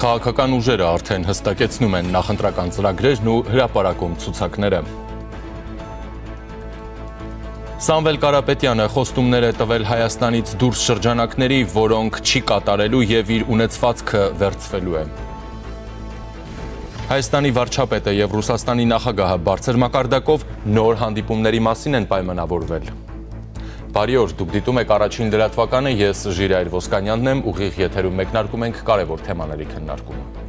Քաղաքական ուժերը արդեն հստակեցնում են նախընտրական ծրագրերն ու հրապարակում ցուցակները։ Սամվել Կարապետյանը խոստումներ է տվել Հայաստանից դուրս շրջանակների, որոնք չի կատարելու եւ իր ունեցվածքը վերցվելու է։ Հայաստանի վարչապետը եւ Ռուսաստանի նախագահը բարձր մակարդակով նոր հանդիպումների մասին են պայմանավորվել։ Բարի օր, դուք դիտում եք առաջին լրատվականը, ես Ժիրայր Ոսկանյանն եմ, ուղիղ եթերում մեկնարկում ենք կարևոր թեմաների քննարկումը։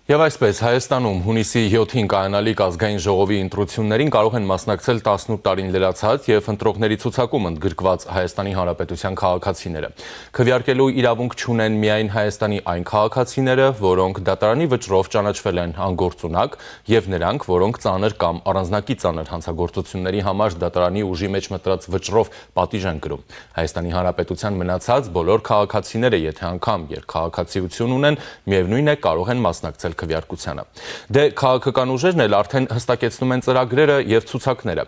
Եվ այսպես, Հայաստանում հունիսի 7-ին կայանալիք ազգային ժողովի ընտրություններին կարող են մասնակցել 18 տարին լրացած եւ ընտրողների ցուցակում ընդգրկված Հայաստանի Հանրապետության քաղաքացիները։ Քվեարկելու իրավունք չունեն միայն Հայաստանի այն քաղաքացիները, որոնք դատարանի վճռով ճանաչվել են անգործունակ, եւ նրանք, որոնք ծանր կամ առանձնակի ծանր հանցագործությունների համար դատարանի ուժի մեջ մտրած վճռով պատիժ են կրում։ Հայաստանի Հանրապետության մնացած բոլոր քաղաքացիները, եթե անգամ երկքաղաքացիություն ունեն, միևնույն է կարող են մասնակցել քվեարկությանը։ Դե քաղաքական ուժերն էլ արդեն հստակեցնում են ծրագրերը եւ ցուցակները։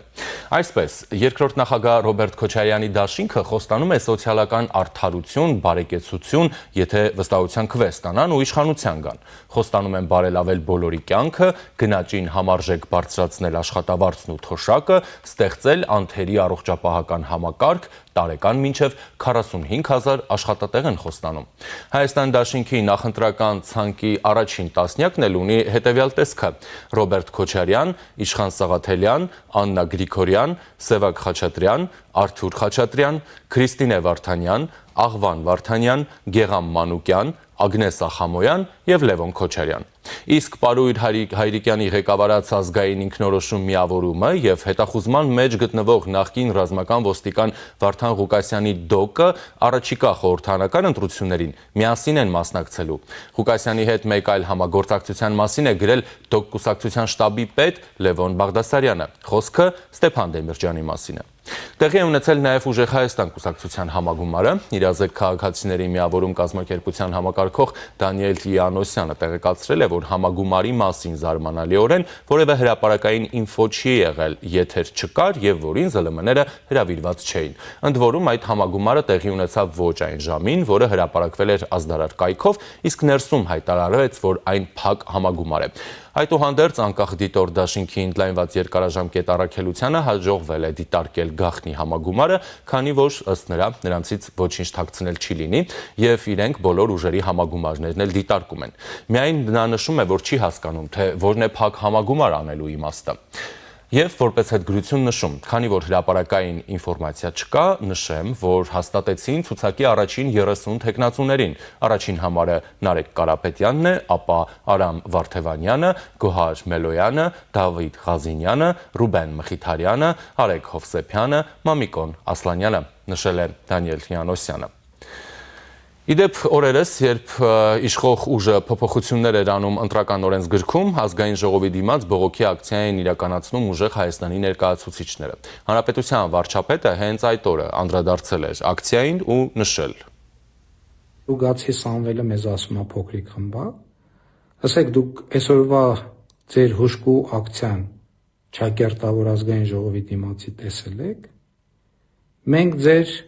Այսպես, երկրորդ նախագահ Ռոբերտ Քոչարյանի դաշինքը խոստանում է սոցիալական արդարություն, բարեկեցություն, եթե վստահության քվե ստանան ու իշխանության գան։ Խոստանում են բարելավել բոլորի կյանքը, գնաճին համարժեք բարձրացնել աշխատավարձն ու թոշակը, ստեղծել անթերի առողջապահական համակարգ, տարեկան մինչև 45,000 աշխատատեղ են խոստանում։ Հայաստան դաշինքի նախընտրական ցանկի առաջին տասնյակն էլ ունի հետևյալ տեսքը. Ռոբերտ Քոչարյան, Իշխան Սաղաթելյան, Աննա Գրիգորյան, Սևակ Խաչատրյան, Արթուր Խաչատրյան, Քրիստինե Վարդանյան, Աղվան Վարդանյան, Գեգամ Մանուկյան, Ագնես Ախամոյան եւ Լևոն Քոչարյան։ Իսկ Պարույր Հայրիկյանի ղեկավարած ազգային ինքնորոշում միավորումը եւ հետախուզման մեջ գտնվող նախկին ռազմական ոստիկան Վարդան Ղուկասյանի դոկը առաջիկա խորհրդարանական ընտրություններին միասին են մասնակցելու։ Ղուկասյանի հետ մեկ այլ համագործակցության մասին է գրել դոկ կուսակցության շտաբի պետ Լևոն Բաղդասարյանը։ Խոսքը Ստեփան Դեմիրճյանի մասին է։ Տեղի է ունեցել նաև Ուժեղ Հայաստան կուսակցության համագումարը, իրազեկ քաղաքացիների միավորում կազմակերպության համակարգող Դանիել Յանոսյանը տեղեկացրել է, որ համագումարի մասին զարմանալիորեն որևէ հրապարակային ինֆո չի եղել, եթեր չկար եւ որին ԶԼՄ-ները հրավիրված չէին։ Ընդ որում այդ համագումարը տեղի ունեցավ ոչ այն ժամին, որը հրապարակվել էր ազդարար կայքով, իսկ ներսում հայտարարվեց, որ այն փակ համագումար է։ Այդուհանդերձ անկախ դիտոր դաշինքի ընդլայնված երկարաժամկետ առաքելությանը հաջողվել է դիտարկել գաղտնի համագումարը, քանի որ ըստ նրանցից ոչինչ թաքցնել չի լինի եւ իրենք բոլոր ուժերի համագումարներն էլ դիտարկում են։ Միայն նա նշում է, որ չի հասկանում, թե որն է փակ համագումար անելու իմաստը։ Եվ որպես հետգրություն նշում, քանի որ հրապարակային ինֆորմացիա չկա, նշեմ, որ հաստատեցին ցուցակի առաջին 30 թեկնածուներին։ Առաջին համարը Նարեկ Կարապետյանն է, ապա Արամ Վարդևանյանը, Գոհար Մելոյանը, Դավիթ Ղազինյանը, Ռուբեն Մխիթարյանը, Արեգ Հովսեփյանը, Մամիկոն Ասլանյանը, նշել է Դանիել Յանոսյանը։ Իդեպ օրերս, երբ իշխող ուժը փոփոխություններ էր անում ընտրական օրենսգրքում, ազգային ժողովի դիմաց բողոքի ակցիա են իրականացնում Ուժեղ Հայաստանի ներկայացուցիչները։ Հանրապետության վարչապետը հենց այդ օրը անդրադարձել էր ակցիային ու նշել. Ուգացի Սամվելը մեզ ասում է փոքրիկ խմբա, ասեք դուք այսօրվա ձեր հուշկու ակցիան Չակերտավոր ազգային ժողովի դիմացի տեսել եք, մենք ձեր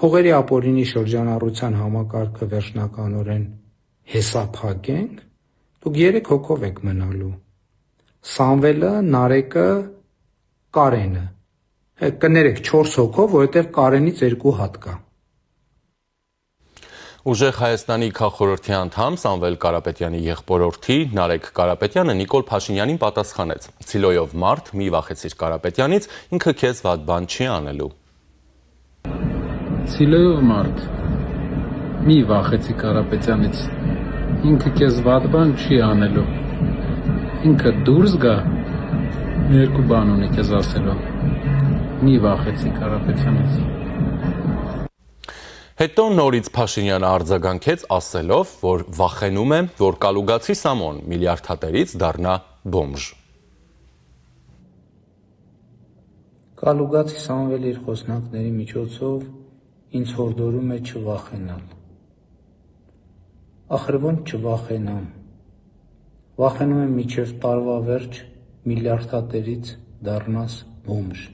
փողերի ապօրինի շրջանառության համակարգը վերջնականորեն հեսափակենք, դուք 3 հոգով եք մնալու, Սամվելը, Նարեկը, Կարենը, կներեք 4 հոգով, որովհետև Կարենից 2 հատ կա։ Ուժեղ Հայաստանի քաղխորհրդի անդամ Սամվել Կարապետյանի եղբորորդի Նարեկ Կարապետյանը Նիկոլ Փաշինյանին պատասխանեց. Ցիլոյով մարդ, մի վախեցիր Կարապետյանից, ինքը քեզ վատ բան չի անելու։ Ցիլոյով մարդ, մի վախեցի Կարապետյանից, ինքը քեզ վատ բան չի անելու։ Ինքը դուրս գա, երկու բան ունի քեզ ասելու։ Մի վախեցի Կարապետյանից։ Հետո նորից Փաշինյանը արձագանքեց ասելով, որ վախենում է, որ Կալուգացի Սամոն միլիարդատերից դառնա բոմժ։ Կալուգացի Սամվելը իր խոսնակների միջոցով ինձ հորդորում է չվախենալ։ Ախր ոնց չվախենամ։ Վախենում եմ մինչև տարվա վերջ միլիարդատերից դառնաս բոմժ։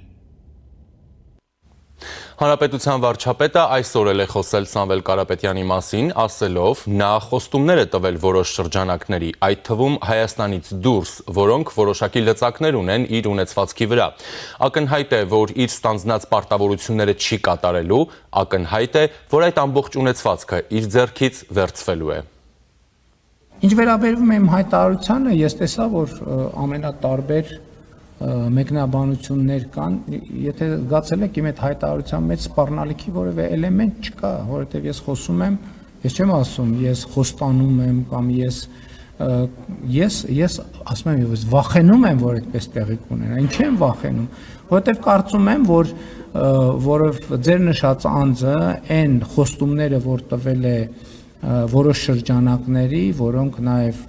Հանրապետության վարչապետը այսօր էլ է խոսել Սամվել Կարապետյանի մասին, ասելով նա խոստումներ է տվել որոշ շրջանակների, այդ թվում Հայաստանից դուրս, որոնք որոշակի լծակներ ունեն իր ունեցվածքի վրա։ Ակնհայտ է, որ իր ստանձնած պարտավորությունները չի կատարելու, ակնհայտ է, որ այդ ամբողջ ունեցվածքը իր ձեռքից վերցվելու է։ Ինչ վերաբերում է իմ հայտարարությանը, ես տեսա, որ ամենատարբեր մեկնաբանություններ կան, եթե զգացել եք իմ այդ հայտարարության մեջ սպառնալիքի որևէ էլեմենտ չկա, որովհետև ես խոսում եմ, ես չեմ ասում, ես խոստանում եմ կամ ես ասում եմ, ես վախենում եմ, որ այդպես տեղի կունենա, ինչ եմ վախենում, որովհետև կարծում եմ, որ ձեր նշած անձը այն խոստումները, որ տվել է որոշ շրջանակների, որոնք նաև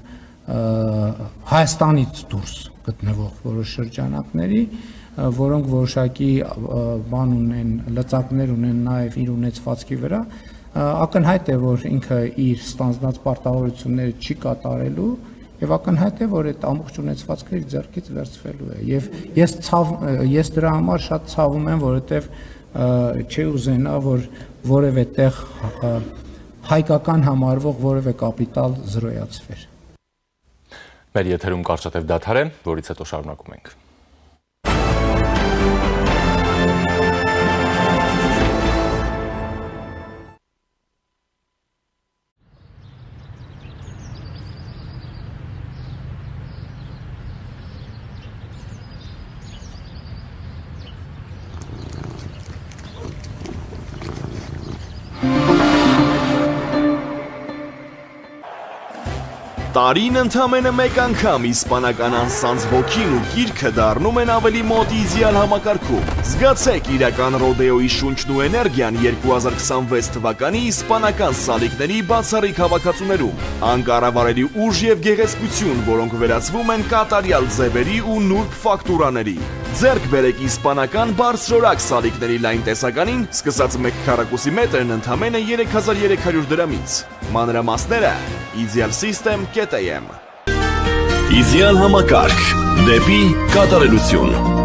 Հայաստանից դուրս գտնվող որոշ շրջանակների, որոնք որոշակի բան ունեն, լծակներ ունեն նաև իր ունեցվածքի վրա, ակնհայտ է, որ ինքը իր ստանձնած պարտավորությունները չի կատարելու եւ ակնհայտ է, որ այդ ամբողջ ունեցվածքը իր ձեռքից վերցվելու է։ Եվ ես դրա համար շատ ցավում եմ, որովհետեւ չի ուզենա, որ որևէ տեղ հայկական համարվող որևէ կապիտալ զրոյացվեր։ Մեր եթերում կարճատև դադար է, որից հետո շարունակում ենք։ Տարին ընդամենը մեկ անգամ իսպանական անսանձ ոգին ու գիրքը դառնում են ավելի մոտ իդեալ համակարգում։ Զգացեք իրական ռոդեոյի շունչն ու էներգիան 2026 թվականի իսպանական սալիկների բացառիկ հավաքածուներում։ Անկառավարելի ուժ եւ գեղեցկություն, որոնք վերածվում են կատարյալ ձևերի ու նուրբ ֆակտուրաների։ Ձեռք բերեք իսպանական բարձրորակ սալիկների լայն տեսականին, սկսած 1 քառակուսի մետրն ընդամենը 3300 դրամից։ Մանրամասները idealsystem.am Իդեալ համակարգ դեպի կատարելություն։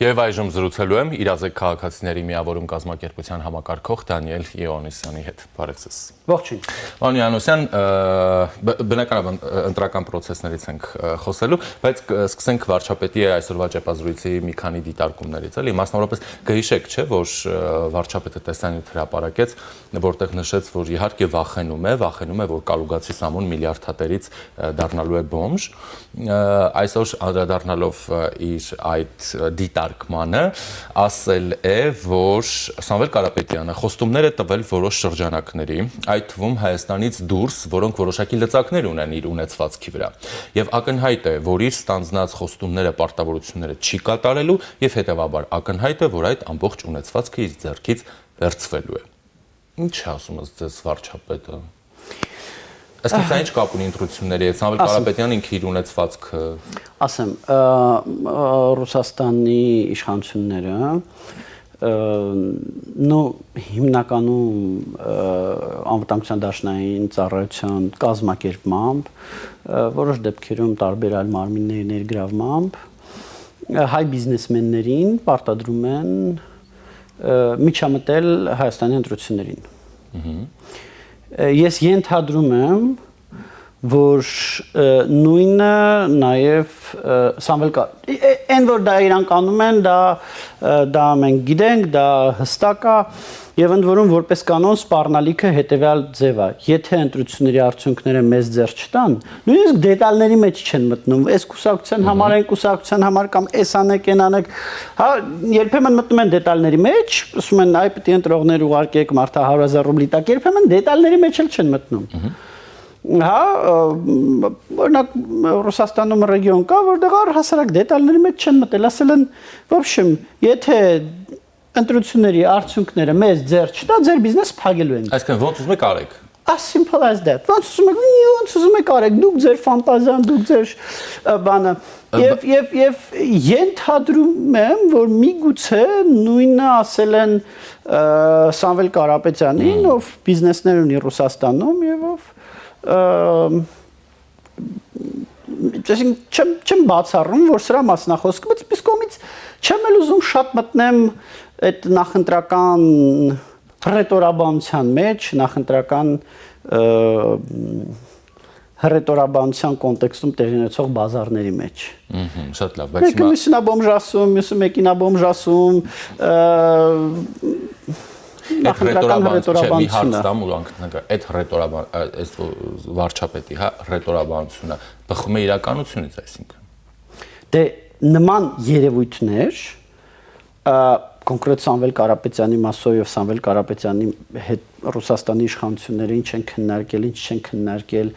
Եվ այժմ զրուցելու եմ իրազեկ քաղաքացիների միավորում կազմակերպության համակարգող Դանիել Իոնիսյանի հետ։ Բարև ձեզ։ Ողջույն։ Պարոն Իոնիսյան, բնականաբար ընտրական process-ներից ենք խոսելու, բայց սկսենք վարչապետի այսօրվա ճեպազրույցի մի քանի դիտարկումներից, էլի, մասնավորապես գհիշեք, չէ, որ վարչապետը տեսանյութ հրապարակեց, որտեղ նշեց, որ իհարկե վախենում է, որ Կալուգացի Սամոն միլիարդատերից դառնալու է բոմժ, այսօր անդրադառնալով իր այդ դիտարկմանը, ասել է, որ Սամվել Կարապետյանը խոստումներ է տվել որոշ շրջանակների, այդ թվում Հայաստանից դուրս, որոնք որոշակի լծակներ ունեն իր ունեցվածքի վրա, եւ ակնհայտ է, որ իր ստանձնած խոստումները, պարտավորությունները չի կատարելու եւ հետեւաբար ակնհայտ է, որ այդ ամբողջ ունեցվածքը իր ձեռքից վերցվելու է։ Ինչ է ասում ձեզ վարչապետը։ Այսինքն դա ինչ կապ ունի ընտրությունների հետ, Սամվել Կարապետյանը ինքը իր ունեցվածքը։ Ասեմ, Ռուսաստանի իշխանությունները հիմնականում անվտանգության դաշնային ծառայության կազմակերպմամբ, որոշ դեպքերում տարբեր այլ մարմինների ներգրավմամբ հայ բիզնեսմեններին պարտադրում են միջամտել Հայաստանի ընտրություններին։ Ես ենթադրում եմ, որ նույնը նաև Սամվել այն որ դա իրանք անում են, դա մենք գիտենք, դա հստակ է եւ ընդ որում որպես կանոն սպառնալիքը հետեւյալ ձև է։ Եթե ընտրությունների արդյունքները մեզ ձեռ չտան, նույնիսկ դետալների մեջ չեն մտնում, այս կուսակցության համար, այն կուսակցության համար կամ այս անեք, այն անեք, հա, երբեմն մտնում են դետալների մեջ, ասում են այ պետք է ընտրողներ ուղարկեք մարդը 100,000 ռուբլի տակ, երբեմն դետալների մեջ էլ չեն մտնում։ Հա, օրինակ Ռուսաստանում ռեգիոն կա, որտեղ առհասարակ դետալների մեջ չեն մտել, ասել են, в общем, եթե ընտրությունների արդյունքները մեզ ձեռ չտա, ձեր բիզնես փակելու ենք։ Այսինքն ոնց ուզում եք արեք։ As simple as that։ Ոնց ուզում եք արեք, դուք ձեր ֆանտազիան, դուք ձեր բանը։ Եվ ենթադրում եմ, որ միգուցե նույնը ասել են Սամվել Կարապետյանին, ով բիզնեսներ ունի Ռուսաստանում եւ ով չեմ բացառում, որ սրա մասնախոսքը, բայց իս կողմից չեմ էլ ուզում շատ մտնեմ այդ նախընտրական հռետորաբանության մեջ, նախընտրական հռետորաբանության կոնտեքստում տեղի ունեցող բազարների մեջ։ Շատ լավ, բայց հիմա մյուսն է բոմժ ասում, մյուսը մեկին է բոմժ ասում, նախընտրական հռետորաբանությունը։ Այդ վարչապետի, հա, հռետորաբանությունը բխում է իրականությունից, այսինքն։ Դե նման երևույթներ կոնկրետ Սամվել Կարապետյանի մասով եւ Սամվել Կարապետյանի հետ Ռուսաստանի իշխանությունները ինչ են քննարկել, ինչ չեն քննարկել,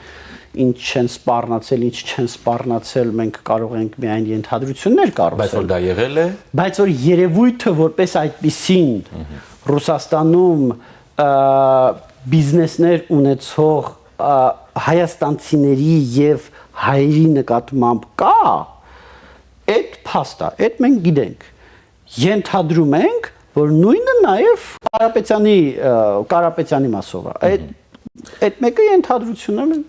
ինչ չեն սպառնացել, ինչ չեն սպառնացել, մենք կարող ենք միայն ենթադրություններ կառուցել։ Բայց որ դա եղել է, բայց որ երևույթը որպես այդպիսին Ռուսաստանում բիզնեսներ ունեցող հայաստանցիների եւ հայերի նկատմամբ կա, այդ փաստ է, այդ մենք գիտենք։ Ենթադրում ենք, որ նույնը նաև Կարապետյանի մասով է։ Այդ մեկը ենթադրություն է։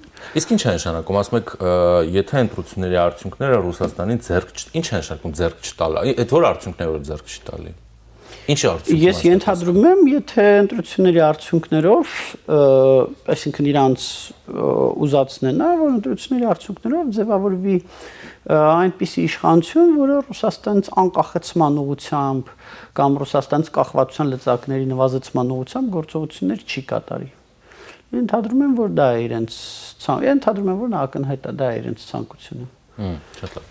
Իսկ ինչ է նշանակում, ասում եք, եթե ընտրությունների արդյունքները Ռուսաստանին ինչ է նշանակում ձեռք չտալը։ Այդ որ արդյունքները որ ձեռք չտալի։ Ինչի արդյունք։ Ես ենթադրում եմ, եթե ընտրությունների արդյունքներով, այսինքն իրանց ուզածն է, որ ընտրությունների արդյունքներով ձևավորվի այնպիսի իշխանություն, որը Ռուսաստանից անկախեցման ուղղությամբ կամ Ռուսաստանից կախվածության լծակների նվազեցման ուղղությամբ գործողություններ չի կատարի։ Ենթադրում եմ, որ դա է իրենց ենթադրում եմ, որ նա ակնհայտ է, դա է իրենց ցանկությունը։ Շատ լավ։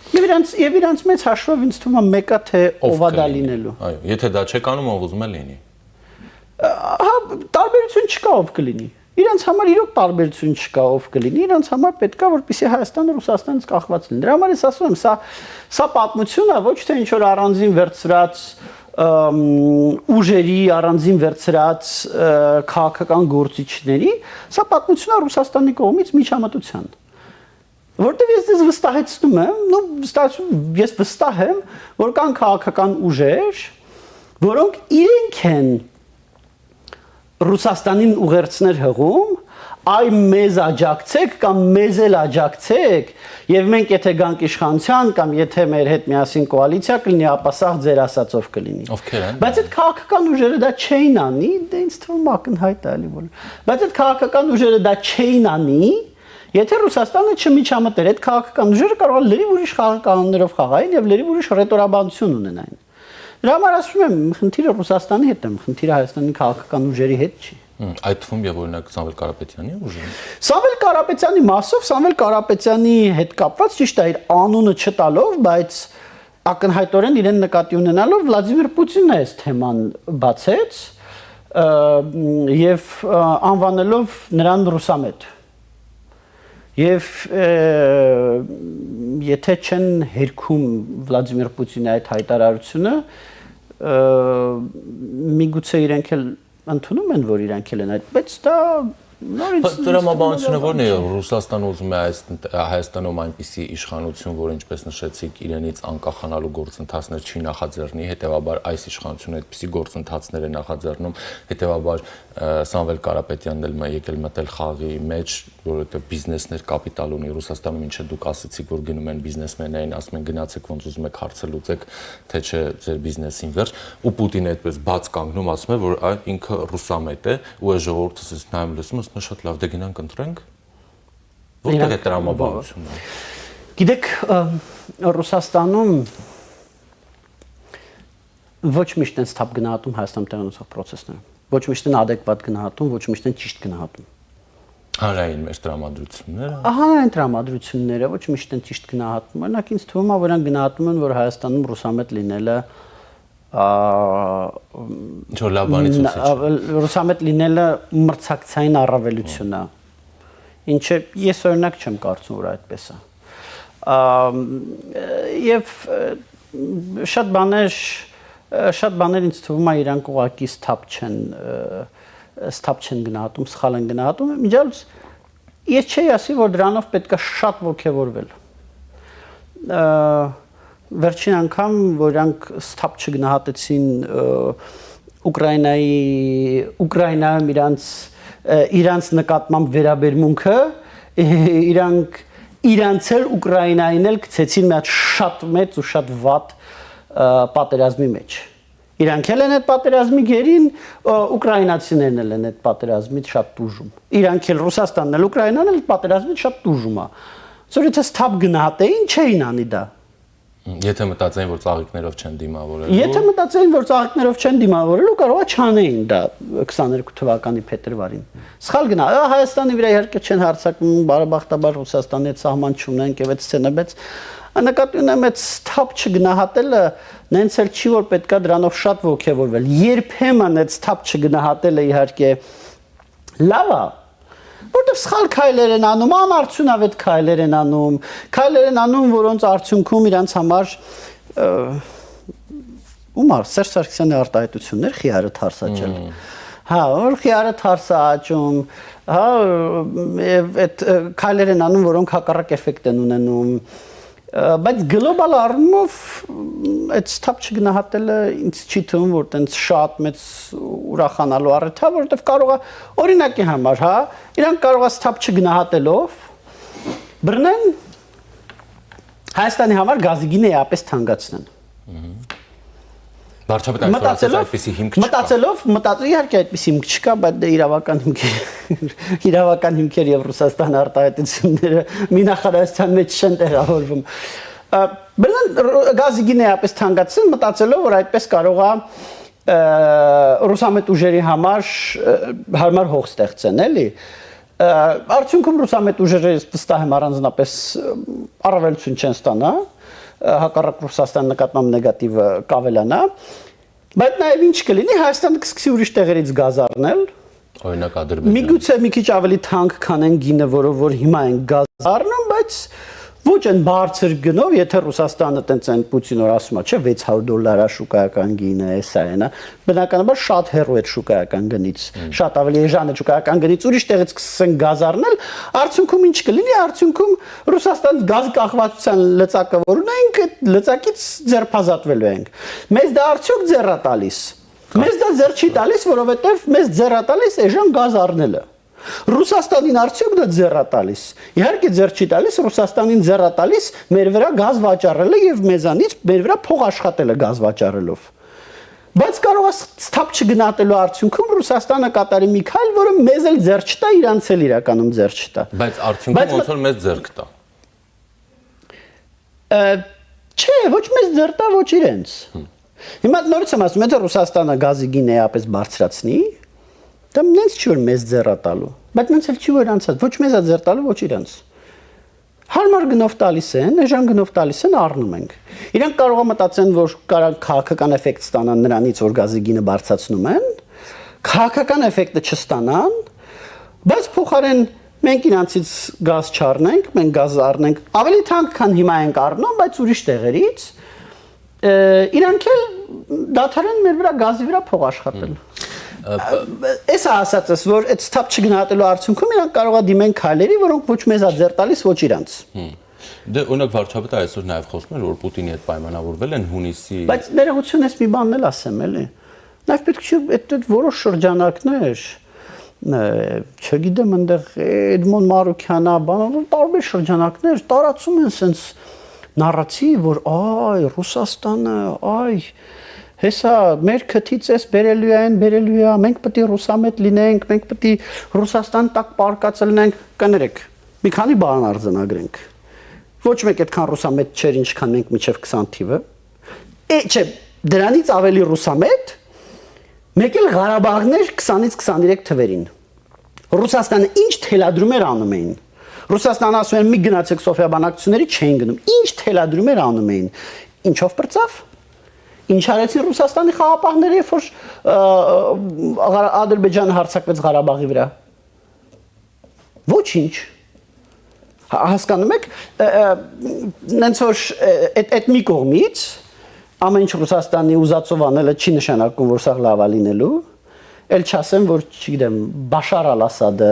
Եվ իրանց մեծ հաշվով ինձ թվում է մեկը թե ով է դա լինելու։ Այո, եթե դա չեք անում, ով ուզում է լինի։ Հա, տարբերություն չկա ով կլինի։ Իրանց համար իրոք տարբերություն չկա ով կլինի, իրանց համար պետք է որպեսզի Հայաստանը Ռուսաստանից կախված լինի։ Դրա համար ես ասում եմ, սա պատմություն է, ոչ թե ինչ որ առանձին վերցրած ուժերի, առանձին վերցրած քաղաքական գործիչների, սա պատմություն է Ռուսաստանի կողմից միջամտության։ Որտեւ ես դες վստահեցնում եմ, ես վստահ եմ, որ կան քաղաքական ուժեր, որոնք իրենք են Ռուսաստանին ուղերձներ հղում, այ մեզ աջակցեք կամ մեզ էլ աջակցեք եւ մենք եթե գանք իշխանության կամ եթե մեր հետ միասին կոալիցիա կլինի, ապա սա ձեր ասածով կլինի։ Ովքեր են։ Բայց այդ քաղաքական ուժերը դա չէին անի, դե ինձ թվում ակնհայտ է էլի որ։ Բայց այդ քաղաքական ուժերը դա չէին անի, եթե Ռուսաստանը չմիջամտեր, այդ քաղաքական ուժերը կարող են լրիվ ուրիշ խաղականոններով խաղային եւ լրիվ ուրիշ ռետորաբանություն ունենային։ Դրա համար ասում եմ, խնդիրը Ռուսաստանի հետ է, խնդիրը Հայաստանի քաղաքական ուժերի հետ չի։ Այդ թվում եւ օրինակ Սամվել Կարապետյանի ուժը։ Սամվել Կարապետյանի մասով, Սամվել Կարապետյանի հետ կապված ճիշտ է իր անունը չտալով, բայց ակնհայտորեն իրեն նկատի ունենալով Վլադիմիր Պուտինն է այս թեման բացեց եւ անվանելով նրան ռուսամետ։ Եվ եթե չեն հերքում Վլադիմիր Պուտինի այդ հայտարարությունը, միգուցե իրենք էլ ընդունում են, որ իրանք էլ են այդ, բայց դա նորից Տրամաբանությունը որն է, Ռուսաստանը ուզում է Հայաստանում այնպիսի իշխանություն, որ ինչպես նշեցիք, իրենից անկախանալու գործընթացներ չի նախաձեռնի, հետեւաբար այս իշխանությունը այդպիսի գործընթացներ է նախաձեռնում, հետեւաբար Սամվել Կարապետյանն էլ եկել մտել խաղի մեջ, որովհետեւ բիզնեսներ կապիտալ ունի Ռուսաստանում, ինչը դուք ասացիք, որ գնում են բիզնեսմեններին, ասում են գնացեք ոնց ուզում եք հարցը լուծեք, թե չէ ձեր բիզնեսին վերջ, ու Պուտինը այդպես բաց կանգնում ասում է, որ ինքը ռուսամետ է, ու այս ժողովուրդը նայում լսում է շատ լավ, դե գնանք ընտրենք։ Որտեղ է տրամաբանությունը։ Գիտեք, Ռուսաստանում ոչ միշտ են սթափ գնահատում Հայաստանում տեղանոցող process-ները։ Ոչ միշտ են adekvat գնահատում, ոչ միշտ են ճիշտ գնահատում։ Հանրային մեր տրամադրությունները։ Ահա այն տրամադրությունները ոչ միշտ են ճիշտ գնահատում։ Օրինակ ինձ թվում է, որ նրանք գնահատում են, որ Հայաստանում ռուսամետ լինելը Ինչ-որ լավ բանի ցույց է։ Ռուսամետ լինելը մրցակցային առավելություն է, ինչը ես օրինակ չեմ կարծում, որ այդպես է։ Եվ շատ բաներ ինձ թվում է իրանք ուղղակի սթափ չեն գնահատում, սխալ են գնահատում։ Միջալուց ես չէի ասի, որ դրանով պետք է շատ ոգևորվել։ Վերջին անգամ, որ իրանք սթափ չգնահատեցին Ուկրաինայում իրանց նկատմամբ վերաբերմունքը, իրանց էլ Ուկրաինային էլ գցեցին մի հատ շատ մեծ ու շատ վատ պատերազմի մեջ։ Իրանք էլ են այդ պատերազմի գերին, ուկրաինացիներն էլ են այդ պատերազմից շատ տուժում։ Իրանք էլ Ռուսաստանն էլ Ուկրաինան էլ պատերազմից շատ տուժում է։ Որ եթե սթափ գնահատեին, չէին անի դա։ Եթե մտածեին, որ ծաղիկներով չեն դիմավորելու։ Եթե մտածեին, որ ծաղիկներով չեն դիմավորելու, կարող է չանեին դա 22 թվականի փետրվարին։ Սխալ գնա, Հայաստանի վրա իհարկե չեն հարձակվում, բարեբախտաբար Ռուսաստանի հետ սահման չունենք եւ այդ սցենը, բայց նկատի ունեմ այդ սթափ չգնահատելը նենց էլ չի որ պետքա դրանով շատ ոգևորվել։ Երբեմն այդ սթափ չգնահատելը իհարկե լավ է, որտեղ սխալ քայլեր են անում, անարդյունավետ քայլեր են անում, որոնց արդյունքում իրանց համար Սերժ Սարգսյանի արտահայտություններ խիարը թարսաճել։ Հա, որ խիարը թարսա աճում, հա, եւ այդ քայլեր են անում, որոնք հակառակ էֆեկտ են ունենում։ Բայց գլոբալ առումով այդ սթափ չգնահատելը ինձ չի թվում, որ տենց շատ մեծ ուրախանալու առիթ է, որովհետև կարող է օրինակի համար, հա, իրանք կարող է սթափ չգնահատելով բռնեն Հայաստանի համար գազի գինը էապես թանկացնեն։ Վարչապետ այսօր այդպիսի հիմք չկա։ Իհարկե այդպիսի հիմք չկա, բայց դե իրավական հիմքեր եւ Ռուսաստան արտահայտությունները մի նախարարության մեջ չեն տեղավորվում։ Բնական գազի գինը էապես թանկացնեն, մտածելով, որ այդպես կարող է ռուսամետ ուժերի համար հարմար հող ստեղծեն, էլի։ Արդյունքում ռուսամետ ուժերը վստահ եմ առանձնապես առավելություն չեն ստանա, հակառակ Ռուսաստանի նկատմամբ նեգատիվը կավելանա, բայց նաև ինչ կլինի, Հայաստանը կսկսի ուրիշ տեղերից գազ առնել, օրինակ Ադրբեջան։ Միգուցե մի քիչ ավելի թանկ քան են գինը, որով որ հիմա են գազ առնում, բայց ոչ այն բարձր գնով, եթե Ռուսաստանը տենց այն Պուտինը ասում է, չէ, $600 է շուկայական գինը, էսա այնա, բնականաբար շատ հեռու է շուկայական գնից, շատ ավելի էժան է շուկայական գնից, ուրիշ տեղից կսկսեն գազ առնել, արդյունքում ինչ կլինի, արդյունքում Ռուսաստանից գազ կախվածության լծակը որ ունենք, այդ լծակից ձերբազատվելու ենք։ Մեզ դա արդյոք ձեռ է տալիս։ Մեզ դա ձեռ չի տալիս, որովհետև մեզ ձեռ է տալիս էժան գազ առնելը։ Ռուսաստանին արդյոք դա ձեռա տալիս։ Իհարկե ձեռ չի տալիս, Ռուսաստանին ձեռա տալիս մեր վրա գազ վաճառելը եւ մեզանից մեր վրա փող աշխատելը գազ վաճառելով։ Բայց կարող է ստապ չգնահատելու արդյունքում Ռուսաստանը կատարի մի քայլ, որը մեզ էլ ձեռ չտա, իրանց էլ իրականում ձեռ չտա։ Բայց արդյունքում ոնց որ մեզ ձեռ կտա։ Չէ, ոչ մեզ ձեռ տա, ոչ իրենց։ Հիմա նորից եմ ասում, եթե Ռուսաստանը գազի գինը էապես բարձրացնի, դա նենց չի որ մեզ ձեռա տալու, բայց նենց էլ չի որ անցած, ոչ մեզ է ձեռ տալու, ոչ իրենց։ Հարմար գնով տալիս են, էժան գնով տալիս են, առնում ենք։ Իրանք կարող է մտածեն, որ կարող քաղաքական էֆեկտ ստանան նրանից, որ գազի գինը բարձրացնում են, քաղաքական էֆեկտը չստանան, բայց փոխարեն մենք իրանցից գազ չառնենք, մենք գազ առնենք ավելի թանկ, քան հիմա ենք առնում, բայց ուրիշ տեղերից, իրանք էլ դադարեն մեր վրա գազի վրա փող աշխատել։ Էս ասածս, որ այդ ստապ չգնահատելու արդյունքում իրանք կարող է դիմեն քայլերի, որոնք ոչ մեզ է ձեռ տալիս, ոչ իրանց։ Դե օրինակ վարչապետը այսօր նաև խոսում էր, որ Պուտինի հետ պայմանավորվել են հունիսի։ Բայց ներողություն ես մի բանն էլ ասեմ, էլի։ Նաև պետք չէ այդ որոշ շրջանակներ, չգիտեմ, այնտեղ Էդմոն Մարուքյանը, բանալու տարբեր շրջանակներ տարածում են sense նարատիվ, որ այ Ռուսաստանը, այ հեսա մեր քթից էս բերելու են, մենք պետք է ռուսամետ լինենք, մենք պետք է Ռուսաստան տակ պարկած լինենք, կներեք, մի քանի բան արձանագրենք։ Ոչ մեկ այդքան ռուսամետ չէր, ինչքան մենք միջև 20 թիվը։ Չէ, դրանից ավելի ռուսամետ, մեկ էլ Ղարաբաղներ 20-ից 23 թվերին։ Ռուսաստանը ինչ թելադրում էր անում էին։ Ռուսաստանը ասում են մի գնացեք Սոֆիա բանակցությունների չէին գնում։ Ինչ թելադրում էր անում էին։ Ինչով բրծավ։ Ինչ արեցին Ռուսաստանի խաղապահները, երբ որ Ադրբեջանը հարձակվեց Ղարաբաղի վրա։ Ոչինչ։ Հասկանում եք, նենց որ այդ մի կողմից ամեն ինչ Ռուսաստանի ուզածով անելը չի նշանակում, որ սա լավ է լինելու, էլ չասեմ, որ չգիտեմ, Բաշար al-Ասադը,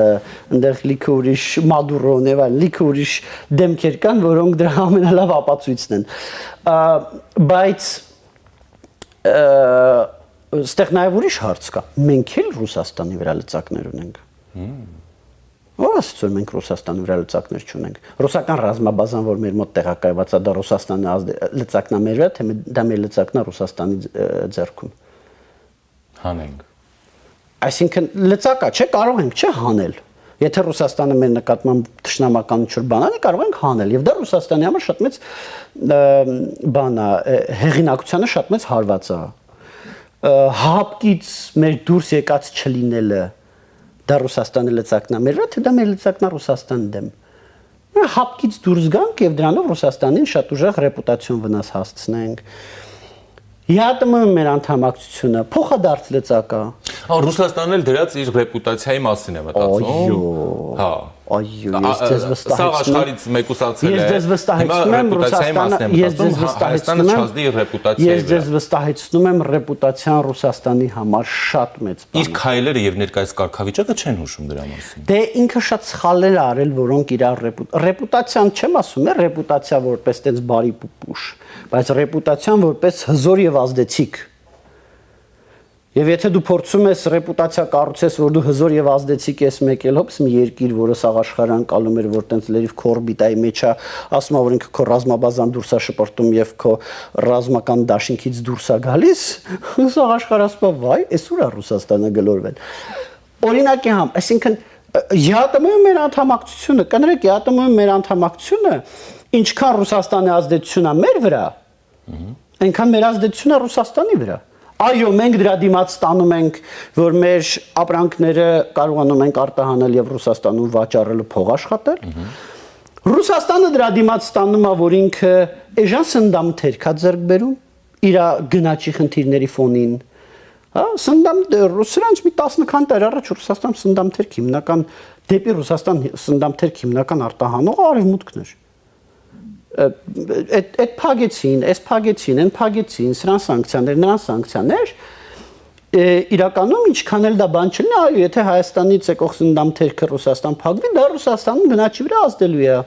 այնտեղ լիքը ուրիշ Մադուրոն եւ այլ լիքը ուրիշ դեմքեր կան, որոնք դրա ամենալավ ապացույցն են։ Բայց ստեղ նաև ուրիշ հարց կա։ Մենք էլ Ռուսաստանի վրա լծակներ ունենք։ Ո՞րս որ մենք Ռուսաստանի վրա լծակներ չունենք։ Ռուսական ռազմաբազան, որ մեր մոտ տեղակայված է, դա Ռուսաստանի լծակն է մեր վրա, թե դա մեր լծակն է Ռուսաստանի ձեռքում։ Հանենք։ Այսինքն լծակա, չէ, կարող ենք չէ հանել։ Եթե Ռուսաստանը մեր նկատմամբ թշնամական ինչ-որ բան անի, կարող ենք հանել։ Եվ դա Ռուսաստանի համար շատ մեծ բան է, հեղինակությանը շատ մեծ հարված է։ Հապկից մեր դուրս եկած չլինելը դա Ռուսաստանի լծակն է մեր վրա, թե դա մեր լծակն է Ռուսաստանի դեմ։ Մենք հապկից դուրս գանք եւ դրանով Ռուսաստանին շատ ուժեղ ռեպուտացիոն վնաս հասցնենք։ ԵԱՏՄ մեր անդամակցությունը փոխադարձ լծակա։ Ռուսաստանն էլ դրած իր ռեպուտացիայի մասին է մտածում։ Հա։ Այո, ես ձեզ վստահեցնում եմ։ Սա աշխարհից մեկուսացել է։ Ես ձեզ վստահեցնում եմ Ես ձեզ վստահեցնում եմ ռեպուտացիան Ռուսաստանի համար շատ մեծ բան։ Իր քայլերը եւ ներկայիս կարգավիճակը չեն հուշում դրա մասին։ Դե ինքը շատ սխալներ է արել, որոնք իր ռեպուտացիան չեմ ասում, ռեպուտացիա որպես տենց բարի պուպուշ, բայց ռեպուտացիան որպես հզոր եւ ազդեցիկ։ Եվ եթե դու փորձում ես ռեպուտացիա կառուցես, որ դու հզոր եւ ազդեցիկ ես եկել հոբս մի երկիր, որը սաղ աշխարհ անցալում էր, որ տենց լրիվ կորբիտայի մեջ է, ասում է, որ ինքը քո ռազմաբազան դուրս է շպրտում եւ քո ռազմական դաշինքից դուրս է գալիս, սաղ աշխարհը ասում է, վայ, այսուր է Ռուսաստանը գլորվել։ Օրինակի համ, այսինքն ԵԱՏՄ-ի մեր անդամակցությունը, կներեք, ԵԱՏՄ-ի մեր անդամակցությունը, ինչքան Ռուսաստանի ազդեցությունն է մեր վրա, այնքան մեր ազդեցությունն է Ռուսաստանի վրա։ Այո, մենք դրա դիմաց ստանում ենք, որ մեր ապրանքները կարողանում ենք արտահանել եւ Ռուսաստանում վաճառելու փող աշխատել։ Ռուսաստանը դրա դիմաց ստանում է, որ ինքը էժան սնդամթերք է ձեռք բերում իր գնաճի խնդիրների ֆոնին։ Հա, սրանց մի 10 քան տարի առաջ Ռուսաստան սնդամթերք հիմնական դեպի Ռուսաստան սնդամթերք հիմնական արտահանողը Արևմուտքն էր։ Այդ փագեցին, այս փագեցին, այն փագեցին, սրան սանկցիաներ, նրան սանկցիաներ, իրականում ինչքան էլ դա բան չլինի, այո, եթե Հայաստանից եկող սնդամթերքը Ռուսաստան փագվի, դա Ռուսաստանում գնաճի վրա ազդելու է։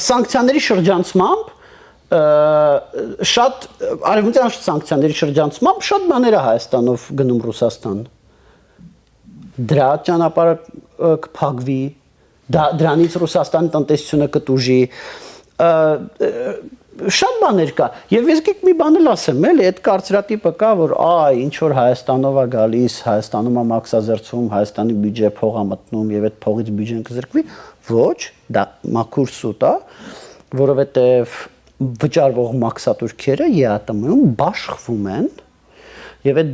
Սանկցիաների շրջանցմամբ շատ արևմտյան սանկցիաների շրջանցմամբ շատ բաներ է Հայաստանով գնում Ռուսաստան։ դրա ճանապարհը կփակվի, դրանից Ռուսաստանի տնտեսությունը կտուժի, շատ բաներ կա։ Եվ ես գիտեմ մի բան էլ ասեմ, էլի այդ կարծրատիպը կա, որ ինչ որ Հայաստանով է գալիս, Հայաստանում է մաքսազերծում, Հայաստանի բյուջե փող է մտնում եւ այդ փողից բյուջեն կզրկվի, ոչ, դա մաքուր սուտ է, որովհետեւ վճարվող մաքսատուրքերը ԵԱՏՄ-ում բաշխվում են եւ այդ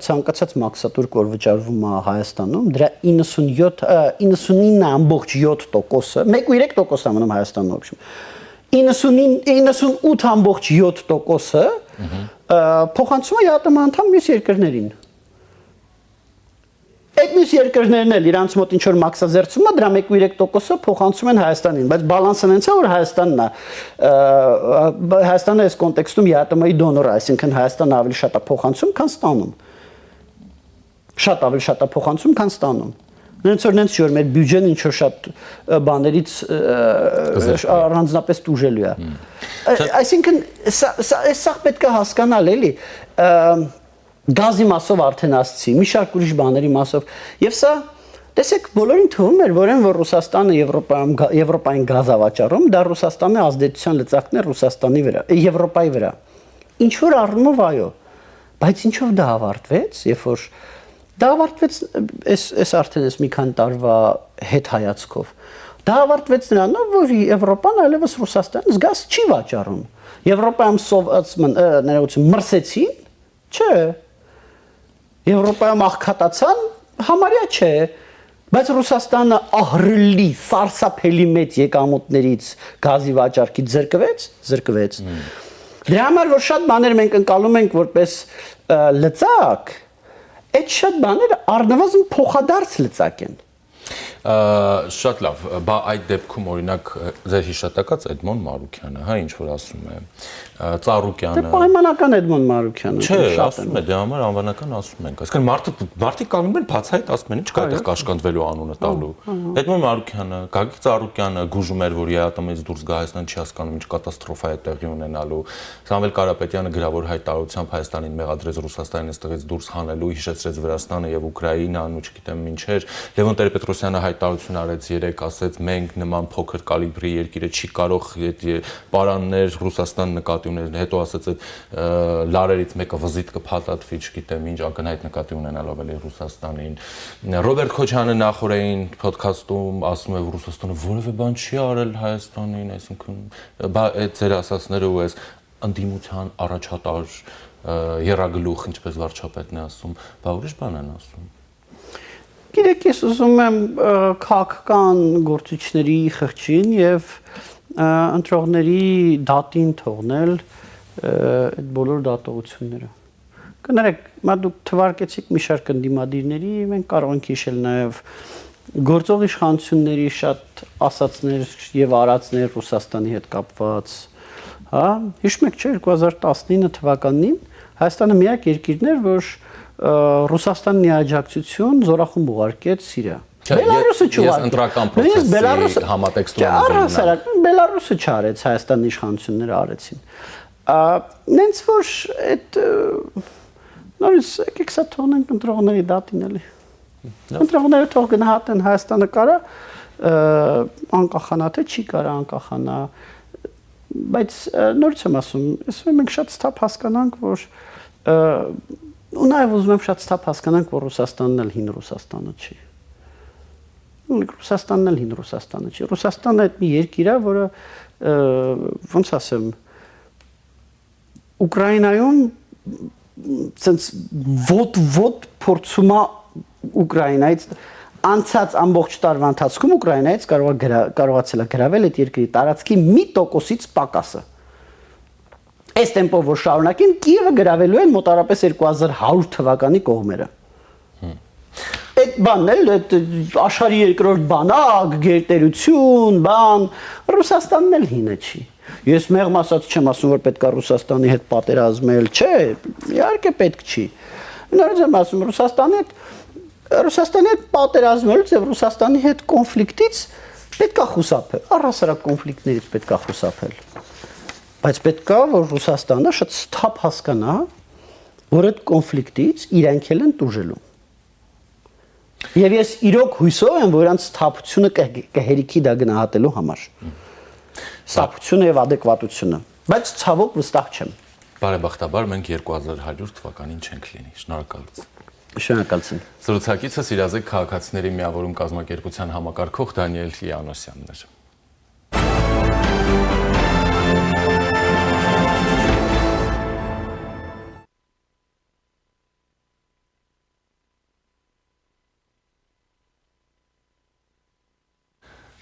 ցանկացած մաքսատուրք, որ վճարվում է Հայաստանում, դրա 99.7%-ը, 1.3%-ը մնում Հայաստանում, ոբշեմ 98.7%-ը փոխանցում է ԵԱՏՄ անդամ մյուս երկրներին։ Այդ մյուս երկրներն էլ իրանց մոտ ինչ որ մաքսազերծում է, դրա 1.3%-ը փոխանցում են Հայաստանին, բայց բալանսը նենց է, որ Հայաստանն է, Հայաստանը այս կոնտեքստում ԵԱՏՄ-ի դոնորը, այսինքն Հայաստանը ավելի շատ է փոխանցում, քան ստանում։ Շատ ավելի շատ է փոխանցում, քան ստանում։ Նենց որ մեր բյուջեն ինչ որ շատ բաներից առանձնապես տուժելու է։ Այսինքն սա պետք է հասկանալ, էլի, գազի մասով արդեն ասացի, մի շարք ուրիշ բաների մասով։ Եվ սա, տեսեք, բոլորին թվում էր, որ Ռուսաստանը Եվրոպային գազ է վաճառում, դա Ռուսաստանի ազդեցության լծակն է Ռուսաստանի վրա, Եվրոպայի վրա։ Ինչ որ առումով այո, բայց ինչով դա ավարտվեց, երբ որ դա ավարտվեց այս արդեն մի քանի տարվա հետ հայացքով։ Դա ավարտվեց նրանով, որ Եվրոպան այլևս Ռուսաստանից գազ չի վաճառում։ Եվրոպայում ներողություն մրսեցին, չէ։ Եվրոպայում աղքատացան, համարյա չէ, բայց Ռուսաստանը ահռելի, սարսափելի մեծ եկամուտներից գազի վաճառքից զրկվեց։ Դրա համար որ շատ բաներ մենք ընկալում ենք որպես լծակ, այդ շատ բաները առնվազն փոխադարձ լծակ են։ Շատ լավ, բա այդ դեպքում օրինակ ձեր հիշատակած Էդմոն Մարուկյանը, հա, ինչ որ ասում է, Ծառուկյանը։ Դե պայմանական Էդմոն Մարուկյանը։ Չէ, ասում է, դե համար անվանական ասում ենք։ Այսինքն մարդիկ կանգնում են բացահայտ ասում են, ինչ կա այդտեղ կաշկանդվելու անունը տալու։ Էդմոն Մարուկյանը, Գագիկ Ծառուկյանը գուժում էր, որ ԵԱՏՄ-ից դուրս գա, Հայաստան չի հասկանում ինչ կատաստրոֆա է տեղի ունենալու։ Սամվել Կարապետյանը գրավոր հայտարարությամբ Հայաստանին մեղադրեց Ռուսաստանին այստեղից դուրս հանելու, հիշեցրեց Վրաստանը եւ Ուկրաինան, ու չգիտեմ ինչեր։ Լևոն Տեր-Պետրոսյանը հայտարարություն արեց երեք, ասեց մենք նման փոքր կալիբրի երկիրը չի կարող այդ պարաններ Ռուսաստան նկատի ուներ, հետո ասեց այդ լարերից մեկը վզիտ կփաթաթվի, չգիտեմ ինչ, ակնհայտ նկատի ունենալով էլի Ռուսաստանին։ Ռոբերտ Քոչյանը նախորդին ոդքասթում ասում է, որ Ռուսաստանը որևէ բան չի արել Հայաստանին, այսինքն այդ ձեր ասածները ու այս ընդդիմության առաջատար եռագլուխ, ինչպես վարչապետն է ասում, բա ուրիշ բան են ասում։ Գիտեք, ես ուզում եմ քաղաքական գործիչների խղճին եւ ընտրողների դատին թողնել այդ բոլոր դատողությունները։ Կներեք, դուք թվարկեցիք մի շարք ընդդիմադիրների, մենք կարող ենք հիշել նաեւ գործող իշխանությունների շատ ասածներ եւ արածներ Ռուսաստանի հետ կապված, հա, հիշում եք չէ 2019 թվականին Հայաստանը միակ երկիրն էր, որ Ռուսաստանի աջակցություն զորախումբ ուղարկեց Սիրիա։ Բելարուսը չուղարկեց։ Ես ընտրական process-ի համատեքստում Բելարուսը չարեց, Հայաստանի իշխանությունները արեցին։ Նենց որ այդ նորից եկեք սա թողնենք ընտրողների դատին էլի։ Ընտրողները թող գնահատեն Հայաստանը կարա անկախանա թե չի կարա անկախանա, բայց նորից եմ ասում, մենք շատ ստապ հասկանանք, որ ու նաև ուզում եմ շատ ստապ հասկանանք, որ Ռուսաստանն էլ հին Ռուսաստանը չի։ Ռուսաստանն էլ հին Ռուսաստանը չի։ Ռուսաստանը այդ մի երկիր է, որը ոնց ասեմ, Ուկրաինայում ցենց ոտ փորձում է Ուկրաինայից անցած ամբողջ տարվա ընթացքում Ուկրաինայից կարողացել է գրավել այդ երկրի տարածքի 1%-ից պակասը։ Այս տեմպով որ շարունակեն, Կիևը գրավելու են մոտարապես 2100 թվականի կողմերը։ Այդ բանն էլ, այդ աշխարհի երկրորդ բանակ, գերտերություն, բան, Ռուսաստանն էլ հինը չի։ Ես մեղմ ասած չեմ ասում, որ պետք է Ռուսաստանի հետ պատերազմել, չէ, իհարկե պետք չի։ Նորից եմ ասում, Ռուսաստանի հետ պատերազմելուց եւ Ռուսաստանի հետ կոնֆլիկտից պետք է խուսափել, առհասարակ կոնֆլիկտներից պետք է խուսափել։ Բայց պետք է որ Ռուսաստանը շատ սթափ հասկանա, որ այդ կոնֆլիկտից իրանք են տուժելու։ Եվ ես իրոք հույսով եմ, որ անց սթափությունը կհերիքի դա գնահատելու համար։ Սթափությունը եւ adekvatությունը, բայց ցավոք վստահ չեմ։ Բարեբախտաբար մենք 2100 թվականին չենք լինի։ Շնորհակալություն։ Շնորհակալություն։ Զրուցակիցս իրազեկ քաղաքացիների միավորում կազմակերպության համակարգող Դանիել Յանոսյանն էր։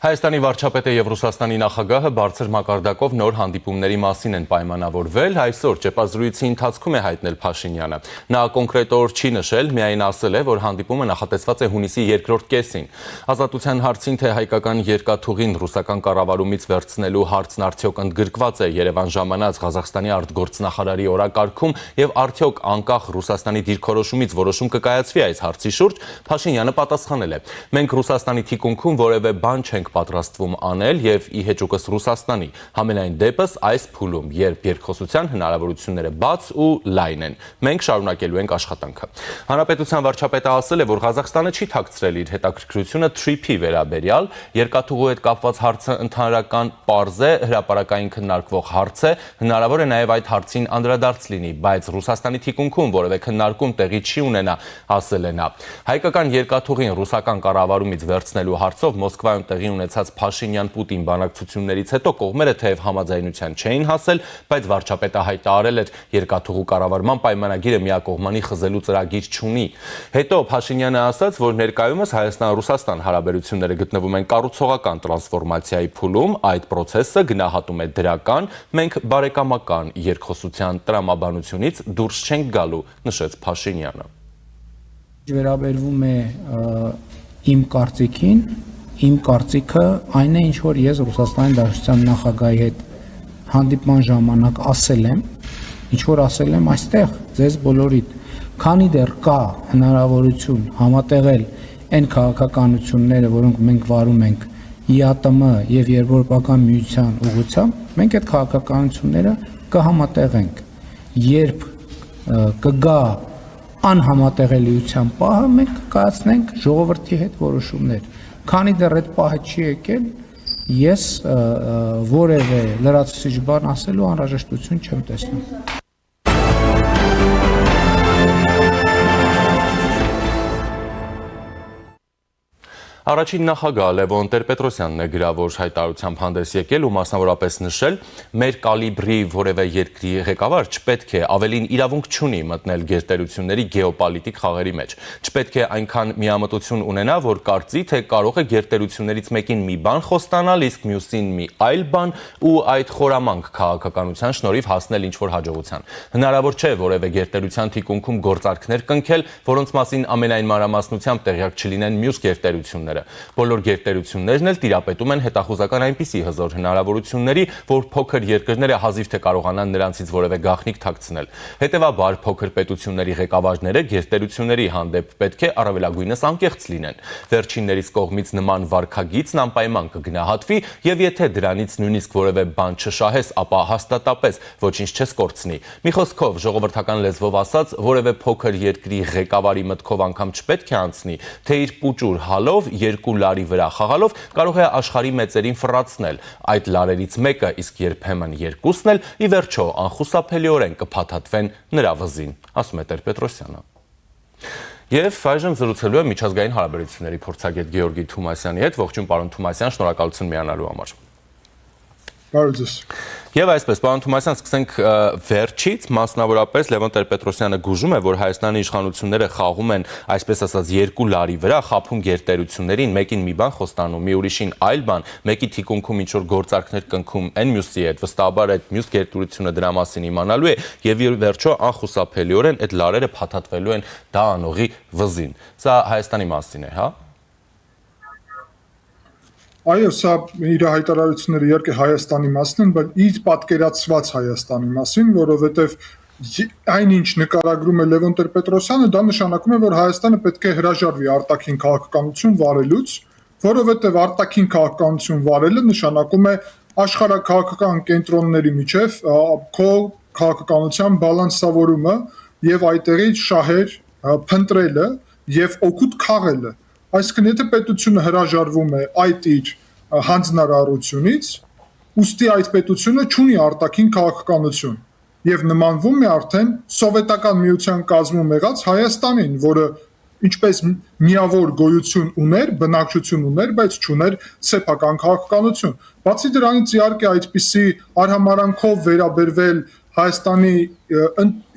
Հայաստանի վարչապետը եւ Ռուսաստանի նախագահը բարձր մակարդակով նոր հանդիպումների մասին են պայմանավորվել, այսօր ճեպազրույցի ընթացքում է հայտնել Փաշինյանը։ Նա կոնկրետ օր չի նշել, միայն ասել է, որ հանդիպումը նախատեսված է հունիսի 2-րդ կեսին։ Ազատության հարցին, թե հայկական երկաթուղին ռուսական կառավարումից վերցնելու հարցն արդյոք ընդգրկված է Երևան ժամանած Ղազախստանի արտգործնախարարի օրակարգում եւ արդյոք անկախ Ռուսաստանի դիրքորոշումից որոշում կկայացվի այս հարցի շուրջ, Փաշինյանը պատասխանել է. Մենք Ռուսաստանի թիկունքում որևէ բան չենք պատրաստվում անել եւ ի հեճուկս Ռուսաստանի համենայն դեպս այս փուլում երբ երկխոսության հնարավորությունները բաց ու լայն են մենք շարունակելու ենք աշխատանքը։ Հանրապետության վարչապետը ասել է, որ Ղազախստանը չի թաքցրել իր հետաքրքրությունը TRIP-ի վերաբերյալ, երկաթուղու հետ կապված հարցը ընդհանրական պարզ է, հրապարակային քննարկվող հարց է, հնարավոր է նաեւ այդ հարցին անդրադարձ լինի, բայց Ռուսաստանի թիկունքում որևէ քննարկում տեղի չի ունենա, ասել է նա։ Հայկական երկաթուղին ռուսական կառավարումից վերցնելու հարցով Մոսկվայում տեղի ունեցած Փաշինյան-Պուտին բանակցություններից հետո կողմերը թեև համաձայնության չէին հասել, բայց վարչապետը հայտարարել էր երկաթուղու կառավարման պայմանագիրը միակողմանի խզելու ծրագիր չունի։ Հետո Փաշինյանը ասաց, որ ներկայումս Հայաստան-Ռուսաստան հարաբերությունները գտնվում են կառուցողական տրանսֆորմացիայի փուլում, այդ process-ը գնահատում է դրական, մենք բարեկամական երկխոսության տրամաբանությունից դուրս չենք գալու, նշեց Փաշինյանը։ Վերաբերվում է իմ կարծիքին, իմ կարծիքը այն է, ինչ որ ես Ռուսաստանի Դաշնության նախագահի հետ հանդիպման ժամանակ ասել եմ, ինչ որ ասել եմ այստեղ ձեզ բոլորիդ, քանի դեռ կա հնարավորություն համատեղել այն քաղաքականությունները, որոնք մենք վարում ենք ԵԱՏՄ եւ Եվրոպական միության ուղղությամբ, մենք այդ քաղաքականությունները կհամատեղենք։ Երբ կգա անհամատեղելիության պահը, մենք կկայացնենք ժողովրդի հետ որոշումներ։ Քանի դեռ այդ պահը չի եկել, ես որևէ լրացուցիչ բան ասելու անհրաժեշտություն չեմ տեսնում։ Առաջին նախագահ Լևոն Տեր-Պետրոսյանն է գրավոր հայտարարությամբ հանդես եկել ու մասնավորապես նշել, մեր կալիբրի որևէ երկրի ղեկավար չպետք է ավելին իրավունք չունի մտնել գերտերությունների գեոպոլիտիկ խաղերի մեջ։ Չպետք է այնքան միամտություն ունենա, որ կարծի, թե կարող է գերտերություններից մեկին մի բան խոստանալ, իսկ մյուսին մի այլ բան ու այդ խորամանկ քաղաքականության շնորհիվ հասնել ինչ-որ հաջողության։ Հնարավոր չէ որևէ գերտերության թիկունքում գործարքներ կնքել, որոնց մասին ամենայն մանրամասնությամբ տեղյակ չլինեն մյուս գերտերությունները։ Բոլոր գերտերություններն էլ տիրապետում են հետախուզական այնպիսի հզոր հնարավորությունների, որ փոքր երկրները հազիվ թե կարողանան նրանցից որևէ գաղտնիք թաքցնել։ Հետևաբար փոքր պետությունների ղեկավարները գերտերությունների հանդեպ պետք է առավելագույնս անկեղծ լինեն։ Վերջիններից կողմից նման վարքագիծն անպայման կգնահատվի եւ եթե դրանից նույնիսկ որևէ բան չշահես, ապա հաստատապես ոչինչ չես կորցնի։ Մի խոսքով ժողովրդական լեզվով ասած, որևէ փոքր երկրի ղեկավարի մտքով անգամ չպետք է անցնի, թե իր պուճուր հալով երկու լարի վրա խաղալով կարող է աշխարհի մեծերին ֆռացնել, այդ լարերից մեկը, իսկ երբեմն երկուսն էլ ի վերջո անխուսափելիորեն կփաթաթվեն նրա վզին, ասում է Տեր-Պետրոսյանը։ Եվ այժմ զրուցելու եմ միջազգային հարաբերությունների փորձագետ Գեորգի Թումասյանի հետ, ողջույն պարոն Թումասյան, շնորհակալություն միանալու համար։ Բարև ձեզ։ Եվ այսպես, պարոն Թումասյան, սկսենք վերջից, մասնավորապես Լևոն Տեր-Պետրոսյանը գուժում է, որ Հայաստանի իշխանությունները խաղում են, այսպես ասած, երկու լարի վրա, խաբում գերտերություններին, մեկին մի բան խոստանում, մի ուրիշին այլ բան, մեկի թիկունքում ինչ-որ գործարքներ կնքում այն մյուսի հետ, վստահաբար այդ մյուս գերտերությունը դրա մասին իմանալու է եւ ի վերջո անխուսափելիորեն այդ լարերը փաթաթվելու են դա անողի վզին։ Սա Հայաստանի մասին է, հա։ Այո, սա իր հայտարարությունները իհարկե Հայաստանի մասին են, բայց իր պատկերացված Հայաստանի մասին, որովհետև այնինչ նկարագրում է Լևոն Տեր-Պետրոսյանը, դա նշանակում է, որ Հայաստանը պետք է հրաժարվի արտաքին քաղաքականություն վարելուց, որովհետև արտաքին քաղաքականություն վարելը նշանակում է աշխարհաքաղաքական կենտրոնների միջև քո քաղաքականության բալանսավորումը եւ այդտեղից շահեր փնտրելը եւ օգուտ քաղելը։ Այսինքն եթե պետությունը հրաժարվում է այդ իր հանձնարարությունից, ուստի այդ պետությունը չունի արտաքին քաղաքականություն եւ նմանվում է արդեն սովետական միության կազմում եղած Հայաստանին, որը ինչպես միավոր գոյություն ուներ, բնակչություն ուներ, բայց չուներ սեփական քաղաքականություն։ Բացի դրանից իհարկե այդպիսի արհամարանքով վերաբերվել Հայաստանի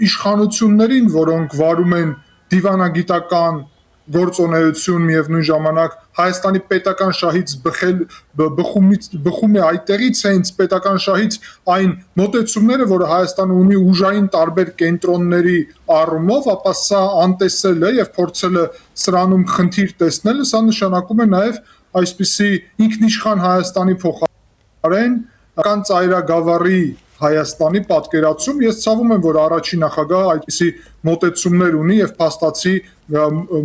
իշխանություններին, որոնք վարում են դիվանագիտական գործունեություն միևնույն ժամանակ Հայաստանի պետական շահից բխում է այդտեղից հենց պետական շահից այն մոտեցումները, որը Հայաստանը ունի ուժային տարբեր կենտրոնների առումով, ապա սա անտեսել է եւ փորձել է սրանում խնդիր տեսնել, սա նշանակում է նաեւ այսպիսի ինքնիշխան Հայաստանի փոխարեն կան ծայրագավառի Հայաստանի պատկերացում, ես ցավում եմ, որ առաջին նախագահը այդպիսի մոտեցումներ ունի եւ փաստացի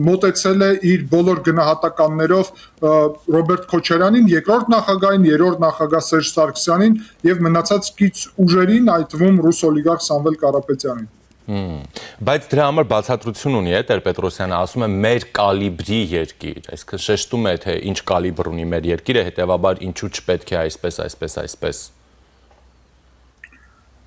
մոտեցել է իր բոլոր գնահատականներով Ռոբերտ Քոչարյանին, երկրորդ նախագահին, երրորդ նախագահ Սերժ Սարգսյանին եւ մնացած կից ուժերին, այդ թվում ռուս օլիգարխ Սամվել Կարապետյանին։ Բայց դրա համար բացատրություն ունի է Տեր-Պետրոսյանը, ասում է մեր կալիբրի երկիր, այսինքն շեշտում է թե ինչ կալիբր ունի մեր երկիրը, հետեւաբար ինչու չպետք է այսպես։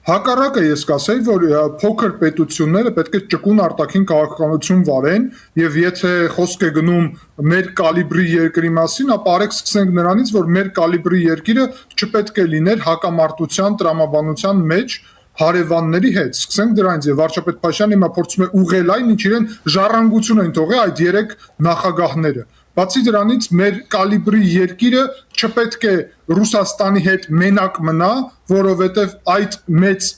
Հակառակը ես կասեի, որ փոքր պետությունները պետք է ճկուն արտաքին քաղաքականություն վարեն եւ եթե խոսք է գնում մեր կալիբրի երկրի մասին, ապա արեք սկսենք նրանից, որ մեր կալիբրի երկիրը չպետք է լիներ հակամարտության տրամաբանության մեջ հարևանների հետ։ Սկսենք դրանից եւ վարչապետ Փաշինյանը հիմա փորձում է ուղղել այն, ինչ իրեն ժառանգություն են թողել այդ երեք նախագահները։ Բացի դրանից մեր կալիբրի երկիրը չպետք է Ռուսաստանի հետ մենակ մնա, որովհետև այդ մեծ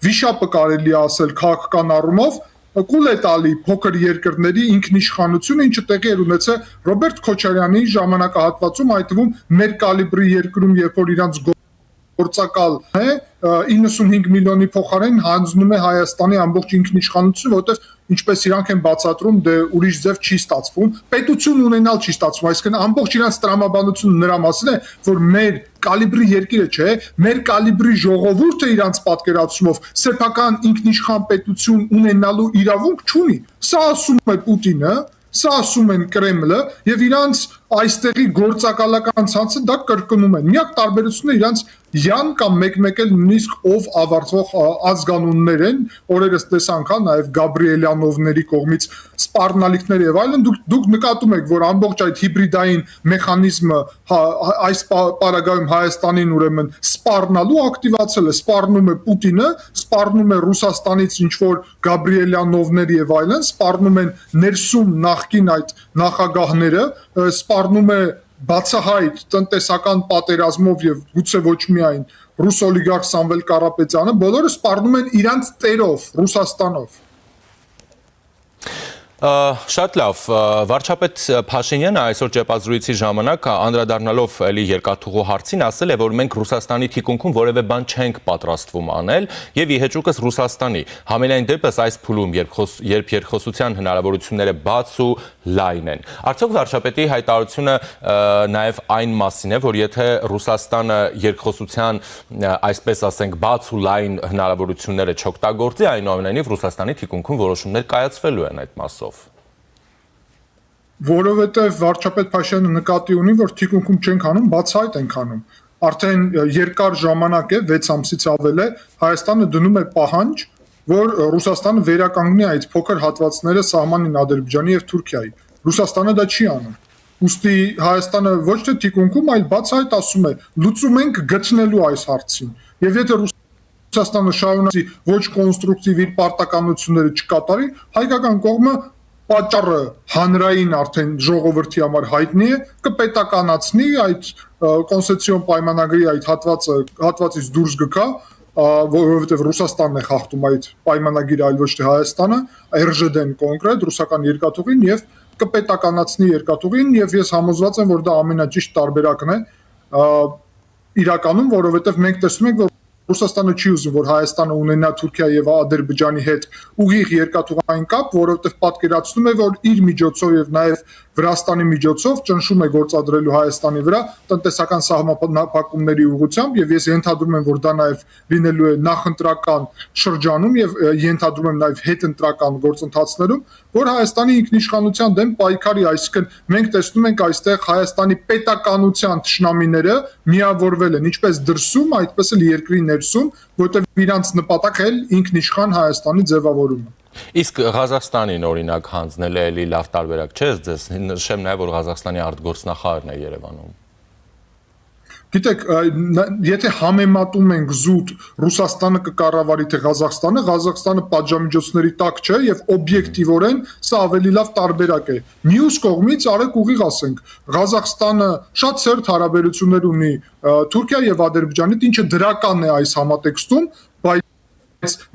վիշապը կարելի է ասել քաղաքական առումով կուլ է տալի փոքր երկրների ինքնիշխանությունը, ինչը տեղի էր ունեցել Ռոբերտ Քոչարյանի ժամանակահատվածում, այդ թվում մեր կալիբրի երկրում, երբ որ իրանց գործակալ է 95 միլիոնի փոխարեն հանձնում է Հայաստանի ամբողջ ինքնիշխանությունը, որովհետև ինչպես իրանք են բացատրում, դե ուրիշ ձև չի ստացվում, պետություն ունենալ չի ստացվում, այսինքն ամբողջ իրանց տրամաբանությունը նրա մասին է, որ մեր կալիբրի երկիրը չէ, մեր կալիբրի ժողովուրդը իրանց պատկերացումով սեփական ինքնիշխան պետություն ունենալու իրավունք չունի։ Սա ասում է Պուտինը, սա ասում են Կրեմլը եւ իրանց այստեղի գործակալական ցանցը դա կրկնում են։ Միակ տարբերությունը իրանց յան կամ մեկ-մեկ էլ նույնիսկ ով ավարտվող ազգանուններ են, օրերս տեսանք, հա, նաև Գաբրիելյանովների կողմից սպառնալիքներ եւ այլն, դուք նկատում եք, որ ամբողջ այդ հիբրիդային մեխանիզմը այս պարագայում Հայաստանին ուրեմն սպառնալու ակտիվացել է, սպառնում է Պուտինը, սպառնում է Ռուսաստանից ինչ որ Գաբրիելյանովներ եւ այլն, սպառնում են ներսում նախկին այդ նախագահները, սպառնում է բացահայտ տնտեսական պատերազմով եւ գուցե ոչ միայն ռուս օլիգարխ Սամվել Կարապետյանը, բոլորը սպառնում են իրանց տերով, Ռուսաստանով։ Շատ լավ, վարչապետ Փաշինյանը այսօր ճեպազրույցի ժամանակ անդրադառնալով էլի երկաթուղու հարցին ասել է, որ մենք Ռուսաստանի թիկունքում որևէ բան չենք պատրաստվում անել եւ ի հեճուկս Ռուսաստանի։ Համենայն դեպս այս փուլում, երբ երկխոսության հնարավորությունները բաց ու լայն են։ Արդյոք վարչապետի հայտարարությունը նաեւ այն մասին է, որ եթե Ռուսաստանը երկխոսության, այսպես ասենք, բաց ու լայն հնարավորությունները չօգտագործի, այնուամենայնիվ Ռուսաստանի թիկունքում որոշումներ կայացվելու են այդ մասով։ Որովհետև վարչապետ Փաշինյանը նկատի ունի, որ թիկունքում չենք անում, բացահայտ ենք անում։ Արդեն երկար ժամանակ է, 6 ամսից ավել է, Հայաստանը դնում է պահանջ, որ Ռուսաստանը վերականգնի այդ փոքր հատվածները սահմանին Ադրբեջանի եւ Թուրքիայի։ Ռուսաստանը դա չի անում։ Ուստի Հայաստանը ոչ թե թիկունքում, այլ բացահայտ ասում է, լուծում ենք գտնելու այս հարցին։ Եվ եթե Ռուսաստանը շարունակի ոչ կոնստրուկտիվ իր պարտականությունները չկատարի, հայկական կողմը պատճառը հանրային արդեն ժողովրդի համար հայտնի է, կպետականացնի այդ կոնստիտուցիոն պայմանագրի այդ հատվածից դուրս գկա, որովհետև Ռուսաստանն է խախտում այդ պայմանագիրը, այլ ոչ թե Հայաստանը, RŽԴ-ն կոնկրետ, ռուսական երկաթուղին եւ կպետականացնի երկաթուղին եւ ես համոզված եմ, որ դա ամենաճիշտ տարբերակն է իրականում, որովհետև մենք տեսնում ենք, որ Ռուսաստանը չի ուզում, որ Հայաստանը ունենա Թուրքիա եւ Ադրբեջանի հետ ուղիղ երկաթուղային կապ, որովհետեւ պատկերացնում է, որ իր միջոցով եւ նաեւ Վրաստանի միջոցով ճնշում է գործադրելու Հայաստանի վրա տնտեսական սահմանափակումների ուղղությամբ եւ ես ենթադրում եմ, որ դա նաեւ լինելու է նախընտրական շրջանում եւ ենթադրում եմ նաեւ հետընտրական գործընթացներում, որ Հայաստանի ինքնիշխանության դեմ պայքարի, այսինքն մենք տեսնում ենք այստեղ Հայաստանի պետականության թշնամիները միավորվել են ինչպես դրսում, այդպես էլ երկրի ներսում, որտեղ իրանց նպատակը էլ ինքնիշխան Հայաստանի ձևավորումը։ Իսկ Ղազախստանին օրինակ հանձնել է էլի լավ տարբերակ չէ՞ ձեզ, նշեմ նաև որ Ղազախստանի արտգործնախարարն է Երևանում։ Գիտեք, եթե համեմատում ենք զուտ Ռուսաստանը կկառավարի թե Ղազախստանը, Ղազախստանը պատժամիջոցների տակ չէ եւ օբյեկտիվորեն սա ավելի լավ տարբերակ է։ Մյուս կողմից արեք ուղիղ ասենք, Ղազախստանը շատ սերտ հարաբերություններ ունի Թուրքիա եւ Ադրբեջանի, ինչը դրական է այս համատեքստում, բայց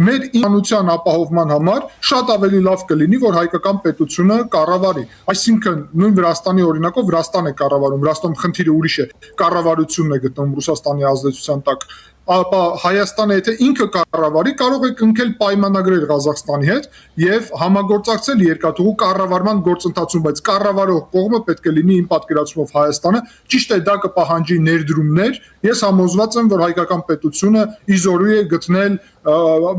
մեր իշխանության ապահովման համար շատ ավելի լավ կլինի, որ հայկական պետությունը կառավարի։ Այսինքն նույն Վրաստանի օրինակով Վրաստան է կառավարում, Վրաստանում խնդիրը ուրիշ է, կառավարությունն է գտնվում Ռուսաստանի ազդեցության տակ։ Ապա Հայաստանը եթե ինքը կառավարի, կարող է կնքել պայմանագրեր Ղազախստանի հետ եւ համագործակցել երկաթուղու կառավարման գործընթացում, բայց կառավարող կողմը պետք է լինի իմ պատկերացումով Հայաստանը, ճիշտ է դա կպահանջի ներդրումներ, ես համոզված եմ, որ հայկական պետությունը իզորու է գտնել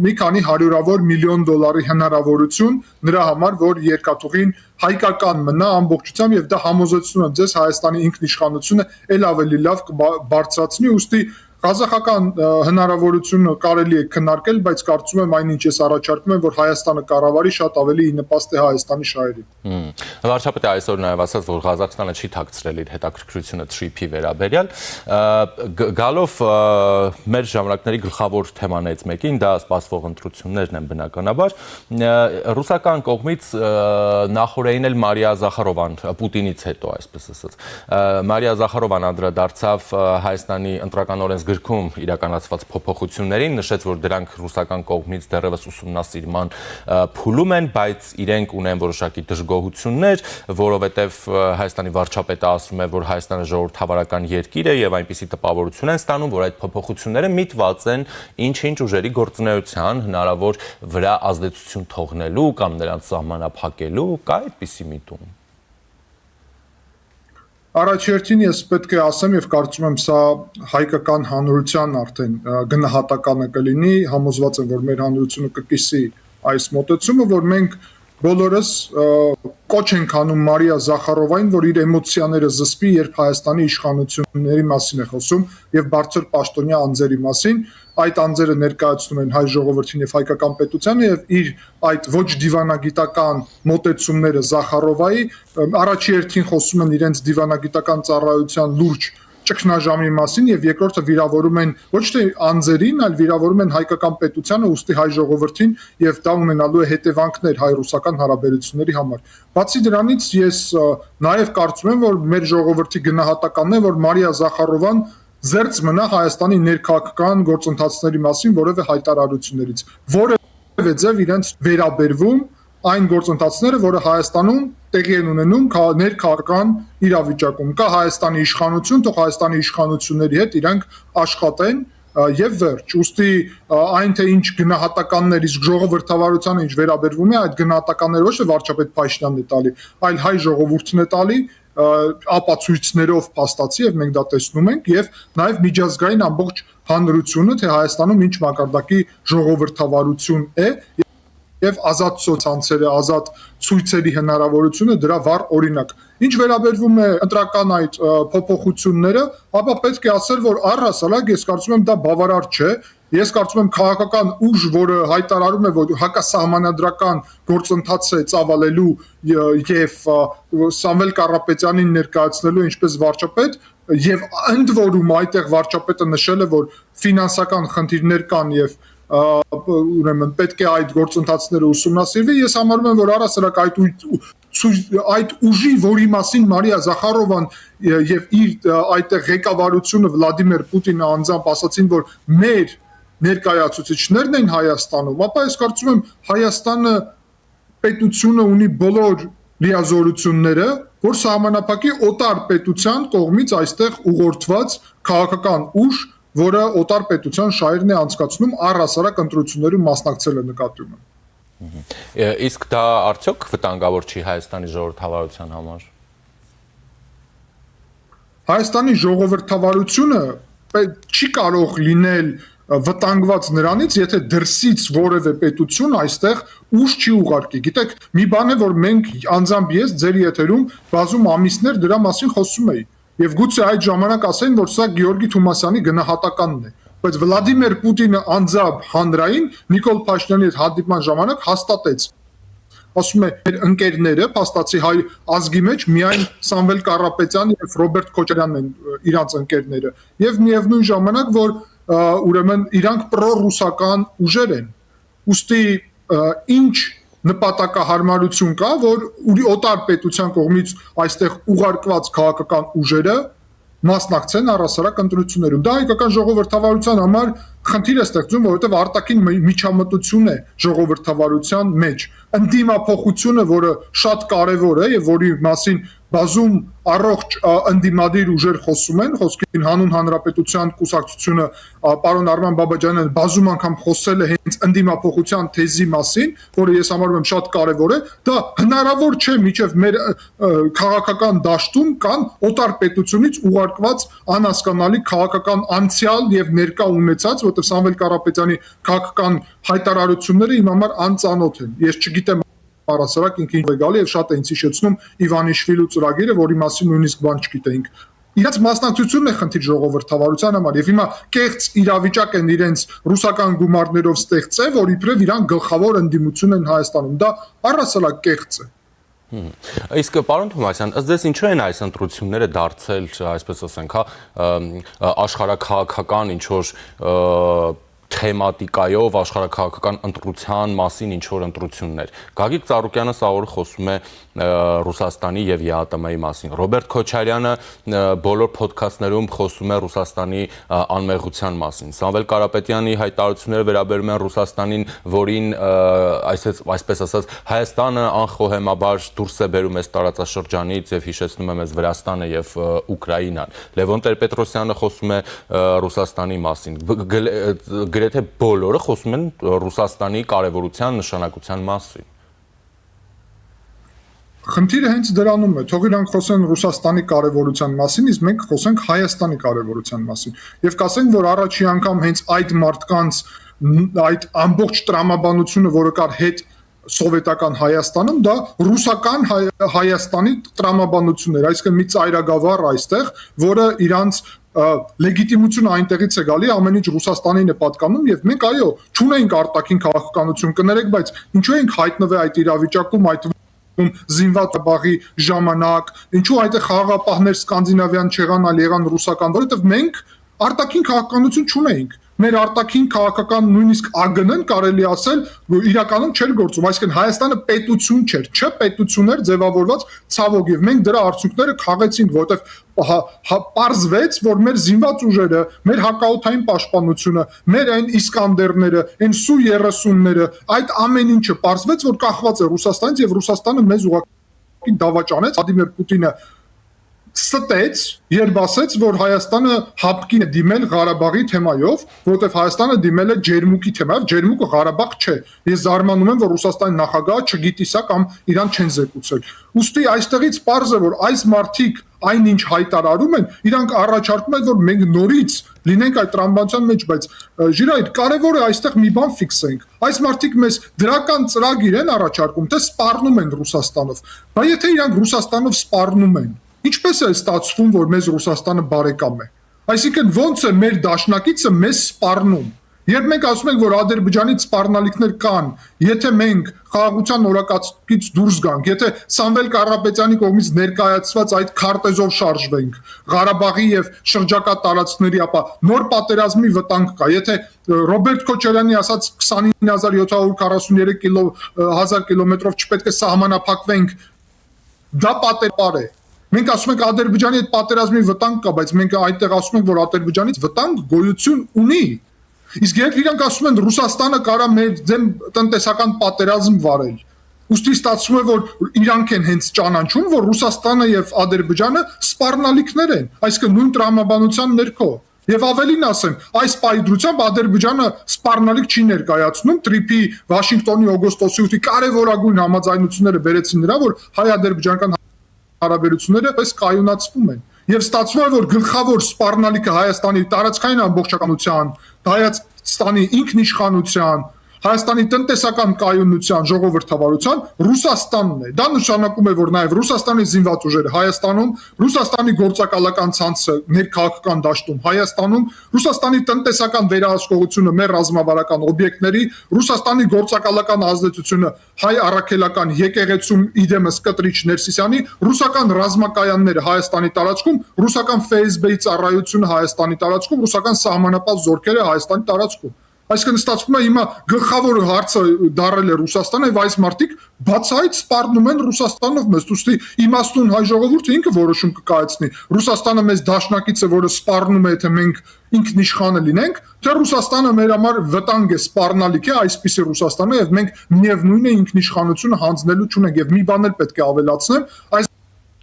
մի քանի հարյուրավոր միլիոն դոլարի հնարավորություն նրա համար, որ երկաթուղին հայկական մնա ամբողջությամբ եւ դա համոզեցնում եմ ձեզ Հայաստանի ինքնիշխանությունը ել ավելի լավ կբարձրացնի, ուստի Ղազախական հնարավորությունը կարելի է քննարկել, բայց կարծում եմ այնինչ ես առաջարկում եմ, որ Հայաստանը կառավարի շատ ավելի նպաստ է Հայաստանի շահերին։ Վարչապետը այսօր նաև ասաց, որ Ղազախստանը չի թաքցրել իր հետաքրքրությունը TRIP-ի վերաբերյալ, գալով մեր ժամանակների գլխավոր թեմաներից մեկին, դա սպասվող ընտրություններն են բնականաբար, ռուսական կողմից նախորդին էլ Մարիա Զախարովան, Պուտինից հետո, այսպես ասած, Մարիա Զախարովան անդրադարձավ Հայաստանի ընտրական օրենսգրքում իրականացված փոփոխություններին, նշեց, որ դրանք ռուսական կողմից դեռևս ուսումնասիրման փուլում են, բայց իրենք ունեն որոշակի դժգոհություններ, որովհետև Հայաստանի վարչապետը ասում է, որ Հայաստանը ժողովրդավարական երկիր է եւ այնպիսի տպավորություն են ստանում, որ այդ փոփոխությունները միտված են ինչ-ինչ ուժերի գործունեության հնարավոր վրա ազդեցություն թողնելու կամ նրանց սահմանափակելու, կա այդպիսի միտում։ Առաջերտին ես պետք է ասեմ եւ կարծում եմ սա հայկական հանրության արդեն գնահատականը կլինի, համոզված եմ, որ մեր հանրությունը կկիսի այս մոտեցումը, որ մենք բոլորս կոչ ենք անում Մարիա Զախարովային, որ իր էմոցիաները զսպի, երբ Հայաստանի իշխանությունների մասին է խոսում եւ բարձր պաշտոնյա անձերի մասին, այդ անձերը ներկայացնում են հայ ժողովրդին եւ հայկական պետությանը եւ իր այդ ոչ դիվանագիտական մոտեցումները Զախարովայի առաջի հերթին խոսում են իրենց դիվանագիտական ծառայության լուրջ ճգնաժամի մասին եւ երկրորդը վիրավորում են ոչ թե անձերին, այլ վիրավորում են հայկական պետությանը, ուստի հայ ժողովրդին եւ դա ունենալու է հետևանքներ հայ-ռուսական հարաբերությունների համար։ Բացի դրանից ես նաեւ կարծում եմ, որ մեր ժողովրդի գնահատականն է, որ Մարիա Զախարովան զերծ մնա Հայաստանի ներքաղաքական գործընթացների մասին որևէ հայտարարություններից, որևէ ձև իրենց վերաբերվում այն գործընթացները, որը Հայաստանում տեղի են ունենում ներքաղաքական իրավիճակում։ Կա Հայաստանի իշխանություն, թող Հայաստանի իշխանությունների հետ իրանք աշխատեն եւ վերջ։ Ուստի այն թե ինչ գնահատականներ իսկ ժողովրդավարությանը ինչ վերաբերվում է, այդ գնահատականները ոչ թե վարչապետ Փաշինյանն է տալի, այլ հայ ժողովուրդն է տալի ապացույցներով փաստացի եւ մենք դա տեսնում ենք եւ նաեւ միջազգային ամբողջ հանրությունը թե Հայաստանում ինչ մակարդակի ժողովրդավարություն է եւ ազատ սոցցանցերը, ազատ ցույցերի հնարավորությունը դրա վառ օրինակ։ Ինչ վերաբերվում է ընտրական այդ փոփոխությունները, ապա պետք է ասել, որ առհասարակ ես կարծում եմ դա բավարար չէ։ Ես կարծում եմ քաղաքական ուժ, որը հայտարարում է, որ հակասահմանադրական գործընթաց է ծավալելու եւ Սամվել Կարապետյանին ներկայացնելու ինչպես վարչապետ, եւ ընդ որում այդտեղ վարչապետը նշել է, որ ֆինանսական խնդիրներ կան եւ ուրեմն պետք է այդ գործընթացները ուսումնասիրվի։ Ես համարում եմ, որ առհասարակ այդ ուժի, որի մասին Մարիա Զախարովան եւ իր այդտեղ ղեկավարությունը Վլադիմիր Պուտինը անձամբ ասացին, որ մեր ներկայացուցիչներն են Հայաստանում, ապա ես կարծում եմ Հայաստանը պետությունը ունի բոլոր լիազորությունները, որ սահմանափակի օտար պետության կողմից այստեղ ուղղորդված քաղաքական ուժ որը օտար պետության շահերն է անցկացնում առհասարակ ընտրություններում մասնակցելը նկատի ունեմ։ Իսկ դա արդյոք վտանգավոր չի Հայաստանի ժողովրդավարության համար։ Հայաստանի ժողովրդավարությունը չի կարող լինել վտանգված նրանից, եթե դրսից որևէ պետություն այստեղ ուժ չի ուղարկի։ Գիտեք, մի բան է, որ մենք անձամբ ես ձեր եթերում բազում ամիսներ դրա մասին խոսում էի, եւ գուցե այդ ժամանակ ասեն, որ սա Գեորգի Թումասյանի գնահատականն է, բայց Վլադիմիր Պուտինը անձամբ հանրային Նիկոլ Փաշինյանի հետ հանդիպման ժամանակ հաստատեց, ասում է մեր ընկերները փաստացի հայ ազգի մեջ միայն Սամվել Կարապետյանը եւ Ռոբերտ Քոչարյանն են իրանց ընկերները եւ միևնույն ժամանակ որ ուրեմն իրանք պրոռուսական ուժեր են ուստի ինչ նպատակահարմարություն կա որ օտար պետության կողմից այստեղ ուղարկված քաղաքական ուժերը մասնակցեն առհասարակ ընտրություններում դա հայկական ժողովրդավարության համար խնդիր է ստեղծում որովհետեւ արտաքին միջամտություն է ժողովրդավարության մեջ ընդդիմափոխությունը որը շատ կարեւոր է եւ որի մասին բազում առողջ ընդդիմադիր ուժեր խոսում են խոսքին հանուն հանրապետության կուսակցությունը պարոն Արման Բաբաջանյանը բազում անգամ խոսել է հենց ընդդիմափոխության թեզի մասին որը ես համարում եմ շատ կարեւոր է դա հնարավոր չէ միջև մեր քաղաքական դաշտում կան օտար պետությունից ուղարկված անհասկանալի քաղաքական անցյալ եւ ներկա ունեցած որտեղ Սամվել Կարապետյանի քաղաքական հայտարարությունները իմ համար անծանոթ են ես չգիտեմ առասարակ ինքն ինչ է գալի եւ շատ է ինձ հիշեցնում Իվանիշվիլու ծրագիրը, որի մասին նույնիսկ բան չգիտեինք։ Իրաց մասնակցությունն է խնդիր ժողովրդավարության համար եւ հիմա կեղծ իրավիճակ են իրենց ռուսական գումարներով ստեղծել, որ իբրև իրան գլխավոր ընդդիմություն են Հայաստանում։ Դա առասարակ կեղծ է։ Իսկ պարոն Թումասյան, ըստ ձեզ ինչու են այս ընտրությունները դարձել, այսպես ասենք, աշխարհաքաղաքական ինչ որ թեմատիկայով աշխարհաքաղաքական ընտրության մասին ինչ որ ընտրություններ։ Գագիկ Ծառուկյանը սա օրը խոսում է Ռուսաստանի եւ ԵԱՏՄ-ի մասին։ Ռոբերտ Քոչարյանը բոլոր ոդքասթներում խոսում է Ռուսաստանի անմեղության մասին։ Սամվել Կարապետյանի հայտարարությունները վերաբերում են Ռուսաստանին, որին այսպես ասած Հայաստանը անխոհեմաբար դուրս է բերում այս տարածաշրջանից եւ հիշեցնում է մեզ Վրաստանը եւ Ուկրաինան։ Լևոն Տեր-Պետրոսյանը խոսում է Ռուսաստանի մասին։ Գրեթե բոլորը խոսում են Ռուսաստանի կարևորության, նշանակության մասին։ Խնդիրը հենց դրանում է, թող իրանք խոսեն Ռուսաստանի կարևորության մասին, իսկ մենք խոսենք Հայաստանի կարևորության մասին։ Եվ կասենք, որ առաջի անգամ հենց այդ մարդկանց այդ ամբողջ տրամաբանությունը, որը կար հետ սովետական Հայաստանում, դա ռուսական Հայաստանի տրամաբանությունն էր, այսինքն մի ծայրագավառ այստեղ, որը իրանց լեգիտիմությունը այնտեղից է գալի, ամեն ինչ Ռուսաստանին է պատկանում եւ մենք այո, չունենք արտաքին քաղաքականություն կներեք, բայց ինչու ենք հայտնվել այդ իրավիճակում, այդ զինված բաղի ժամանակ, ինչու այդտեղ խաղաղապահներ սկանդինավյան չեղան, այլ եղան ռուսական, որովհետեւ մենք արտաքին քաղաքականություն չունեինք։ Մեր արտաքին քաղաքական նույնիսկ ԱԳՆ-ն կարելի ասել իրականում չէր գործում, այսինքն Հայաստանը պետություն չէր, չէ պետություն էր ձևավորված ցավոք եւ մենք դրա արդյունքները քաղեցինք, որովհետեւ պարզվեց, որ մեր զինված ուժերը, մեր հակաօդային պաշտպանությունը, մեր այն Իսկանդերները, այն Սու-30-ները, այդ ամեն ինչը պարզվեց, որ կախված է Ռուսաստանից եւ Ռուսաստանը մեզ ուղղակի դավաճանեց, Վլադիմիր Պուտինը ստեց, երբ ասեց, որ Հայաստանը հապկին է դիմել Ղարաբաղի թեմայով, որովհետև Հայաստանը դիմել է ջերմուկի թեմայով, ջերմուկը Ղարաբաղ չէ։ Ես զարմանում եմ, որ Ռուսաստանի նախագահը չգիտի սա կամ իրան չեն զեկուցել։ Ուստի այստեղից պարզ է, որ այս մարդիկ այնինչ հայտարարում են, իրանք առաջարկում են, որ մենք նորից լինենք այդ տրամաբանության մեջ, բայց Ժիրայր, կարևոր է այստեղ մի բան ֆիքսենք։ Այս մարդիկ մեզ դրական ծրագիր են առաջարկում, թե սպառնում են Ռուսաստանով։ Բայց եթե իրանք Ռուսաստանով սպառնում են, ինչպես է ստացվում, որ մեզ Ռուսաստանը բարեկամ է։ Այսինքն ոնց է մեր դաշնակիցը մեզ սպառնում։ Երբ մենք ասում ենք, որ Ադրբեջանից սպառնալիքներ կան, եթե մենք խաղաղության օրակարգից դուրս գանք, եթե Սամվել Կարապետյանի կողմից ներկայացված այդ քարտեզով շարժվենք, Ղարաբաղի եւ շրջակա տարածքների, ապա նոր պատերազմի վտանգ կա։ Եթե Ռոբերտ Քոչարյանի ասած 29743 կիլոմետրով չպետք է սահմանափակվենք, դա պատերազմ է։ Մենք ասում ենք Ադրբեջանի հետ պատերազմի վտանգ կա, բայց մենք այդտեղ ասում ենք, որ Ադրբեջանից վտանգ գոյություն ունի։ Իսկ երբ իրանք ասում են Ռուսաստանը կարա մեր դեմ տնտեսական պատերազմ վարել, ուստի ստացվում է, որ իրանք են հենց ճանաչում, որ Ռուսաստանը եւ Ադրբեջանը սպառնալիքներ են, այսինքն նույն տրամաբանության ներքո։ Եվ ավելին ասեմ, այս պայդրությամբ Ադրբեջանը սպառնալիք չի ներկայացնում, Տրիպի Վաշինգտոնի օգոստոսի 8-ի կարևորագույն համաձայնությունները բերեցին նրա, որ հայ-ադրբեջանական հարաբերությունները պես կայունացվում են։ Եվ ստացվում է, որ գլխավոր սպառնալիքը Հայաստանի տարածքային ամբողջականության, Հայաստանի ինքնիշխանության, Հայաստանի տնտեսական կայունության, ժողովրդավարության Ռուսաստանն է։ Դա նշանակում է, որ նաև Ռուսաստանի զինված ուժերը Հայաստանում, Ռուսաստանի գործակալական ցանցը ներքաղաքական դաշտում Հայաստանում, Ռուսաստանի տնտեսական վերահսկողությունը մեր ռազմավարական օբյեկտների, Ռուսաստանի գործակալական ազդեցությունը հայ առաքելական եկեղեցում իդեմս Կտրիչ Ներսիսյանի, ռուսական ռազմակայանները Հայաստանի տարածքում, ռուսական ՖՍԲ-ի ծառայությունը Հայաստանի տարածքում, ռուսական սահմանապահ զորքերը Հայաստանի տարածքում։ Այսինքն ստացվում է հիմա գլխավոր հարցը դարել է Ռուսաստանը եւ այս մարտիկ բացահայտ սպառնում են Ռուսաստանով մեզ, ուստի իմաստուն հայ ժողովուրդը ինքը որոշում կկայացնի։ Ռուսաստանը մեզ դաշնակից է, որը սպառնում է, թե մենք ինքնիշխանը լինենք, թե Ռուսաստանը մեր համար վտանգ է, սպառնալիք է, այսպիսի Ռուսաստանը եւ մենք միևնույն է ինքնիշխանությունը հանձնելու չունենք եւ մի բան էլ պետք է ավելացնեմ, այս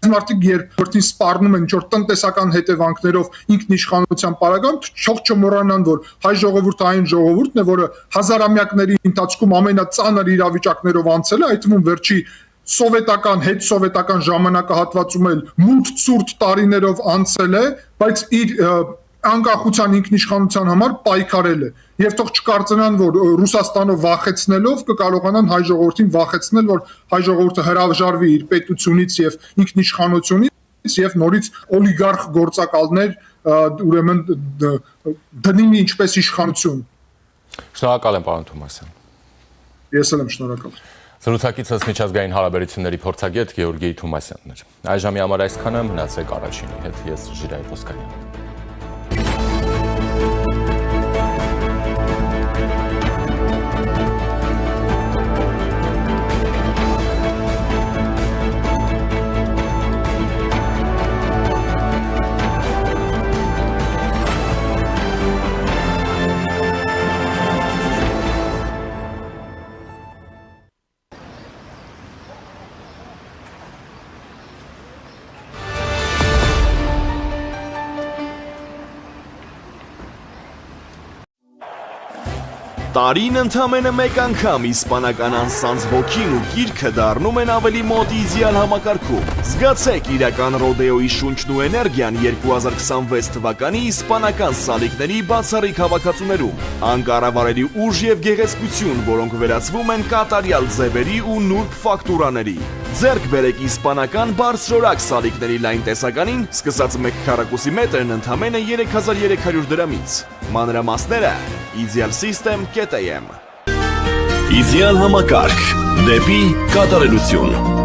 մարդիկ երբ որտին սպառնում են ինչ-որ տնտեսական հետևանքներով ինքնիշխանության պարագայում, թող չմոռանան, որ հայ ժողովուրդը այն ժողովուրդն է, որը հազարամյակների ընթացքում ամենածանր իրավիճակներով անցել է, այդ թվում վերջի սովետական, հետսովետական ժամանակահատվածում էլ մութ ցուրտ տարիներով անցել է, բայց իր անկախության ինքնիշխանության համար պայքարել է։ Եվ թող չկարծենան, որ Ռուսաստանով վախեցնելով կկարողանան հայ ժողովրդին վախեցնել, որ հայ ժողովուրդը հրաժարվի իր պետությունից եւ ինքնիշխանությունից եւ նորից օլիգարխ գործակալներ ուրեմն դնի ինչպես իշխանություն։ Շնորհակալ եմ, պարոն Թոմասյան։ Ես էլ եմ շնորհակալ։ Զրուցակիցս միջազգային հարաբերությունների փորձագետ Գեորգի Թոմասյանն էր։ Այժմի համար այսքանը, մնացեք առաջինի հետ, ես Ժիրայր Ոսկանյան։ Տարին ընդամենը մեկ անգամ իսպանական անսանձ ոգին ու գիրքը դառնում են ավելի մոտ իդեալ համակարգում։ Զգացեք իրական ռոդեոյի շունչն ու էներգիան 2026 թվականի իսպանական սալիկների բացառիկ հավաքածուներում։ Անկառավարելի ուժ եւ գեղեցկություն, որոնք վերածվում են կատարյալ ձևերի ու նուրբ ֆակտուրաների։ Ձեռք բերեք իսպանական բարձրորակ սալիկների լայն տեսականին, սկսած 1 քառակուսի մետրն ընդամենը 3300 դրամից։ Մանրամասները idealsystem.am Իդեալ համակարգ դեպի կատարելություն։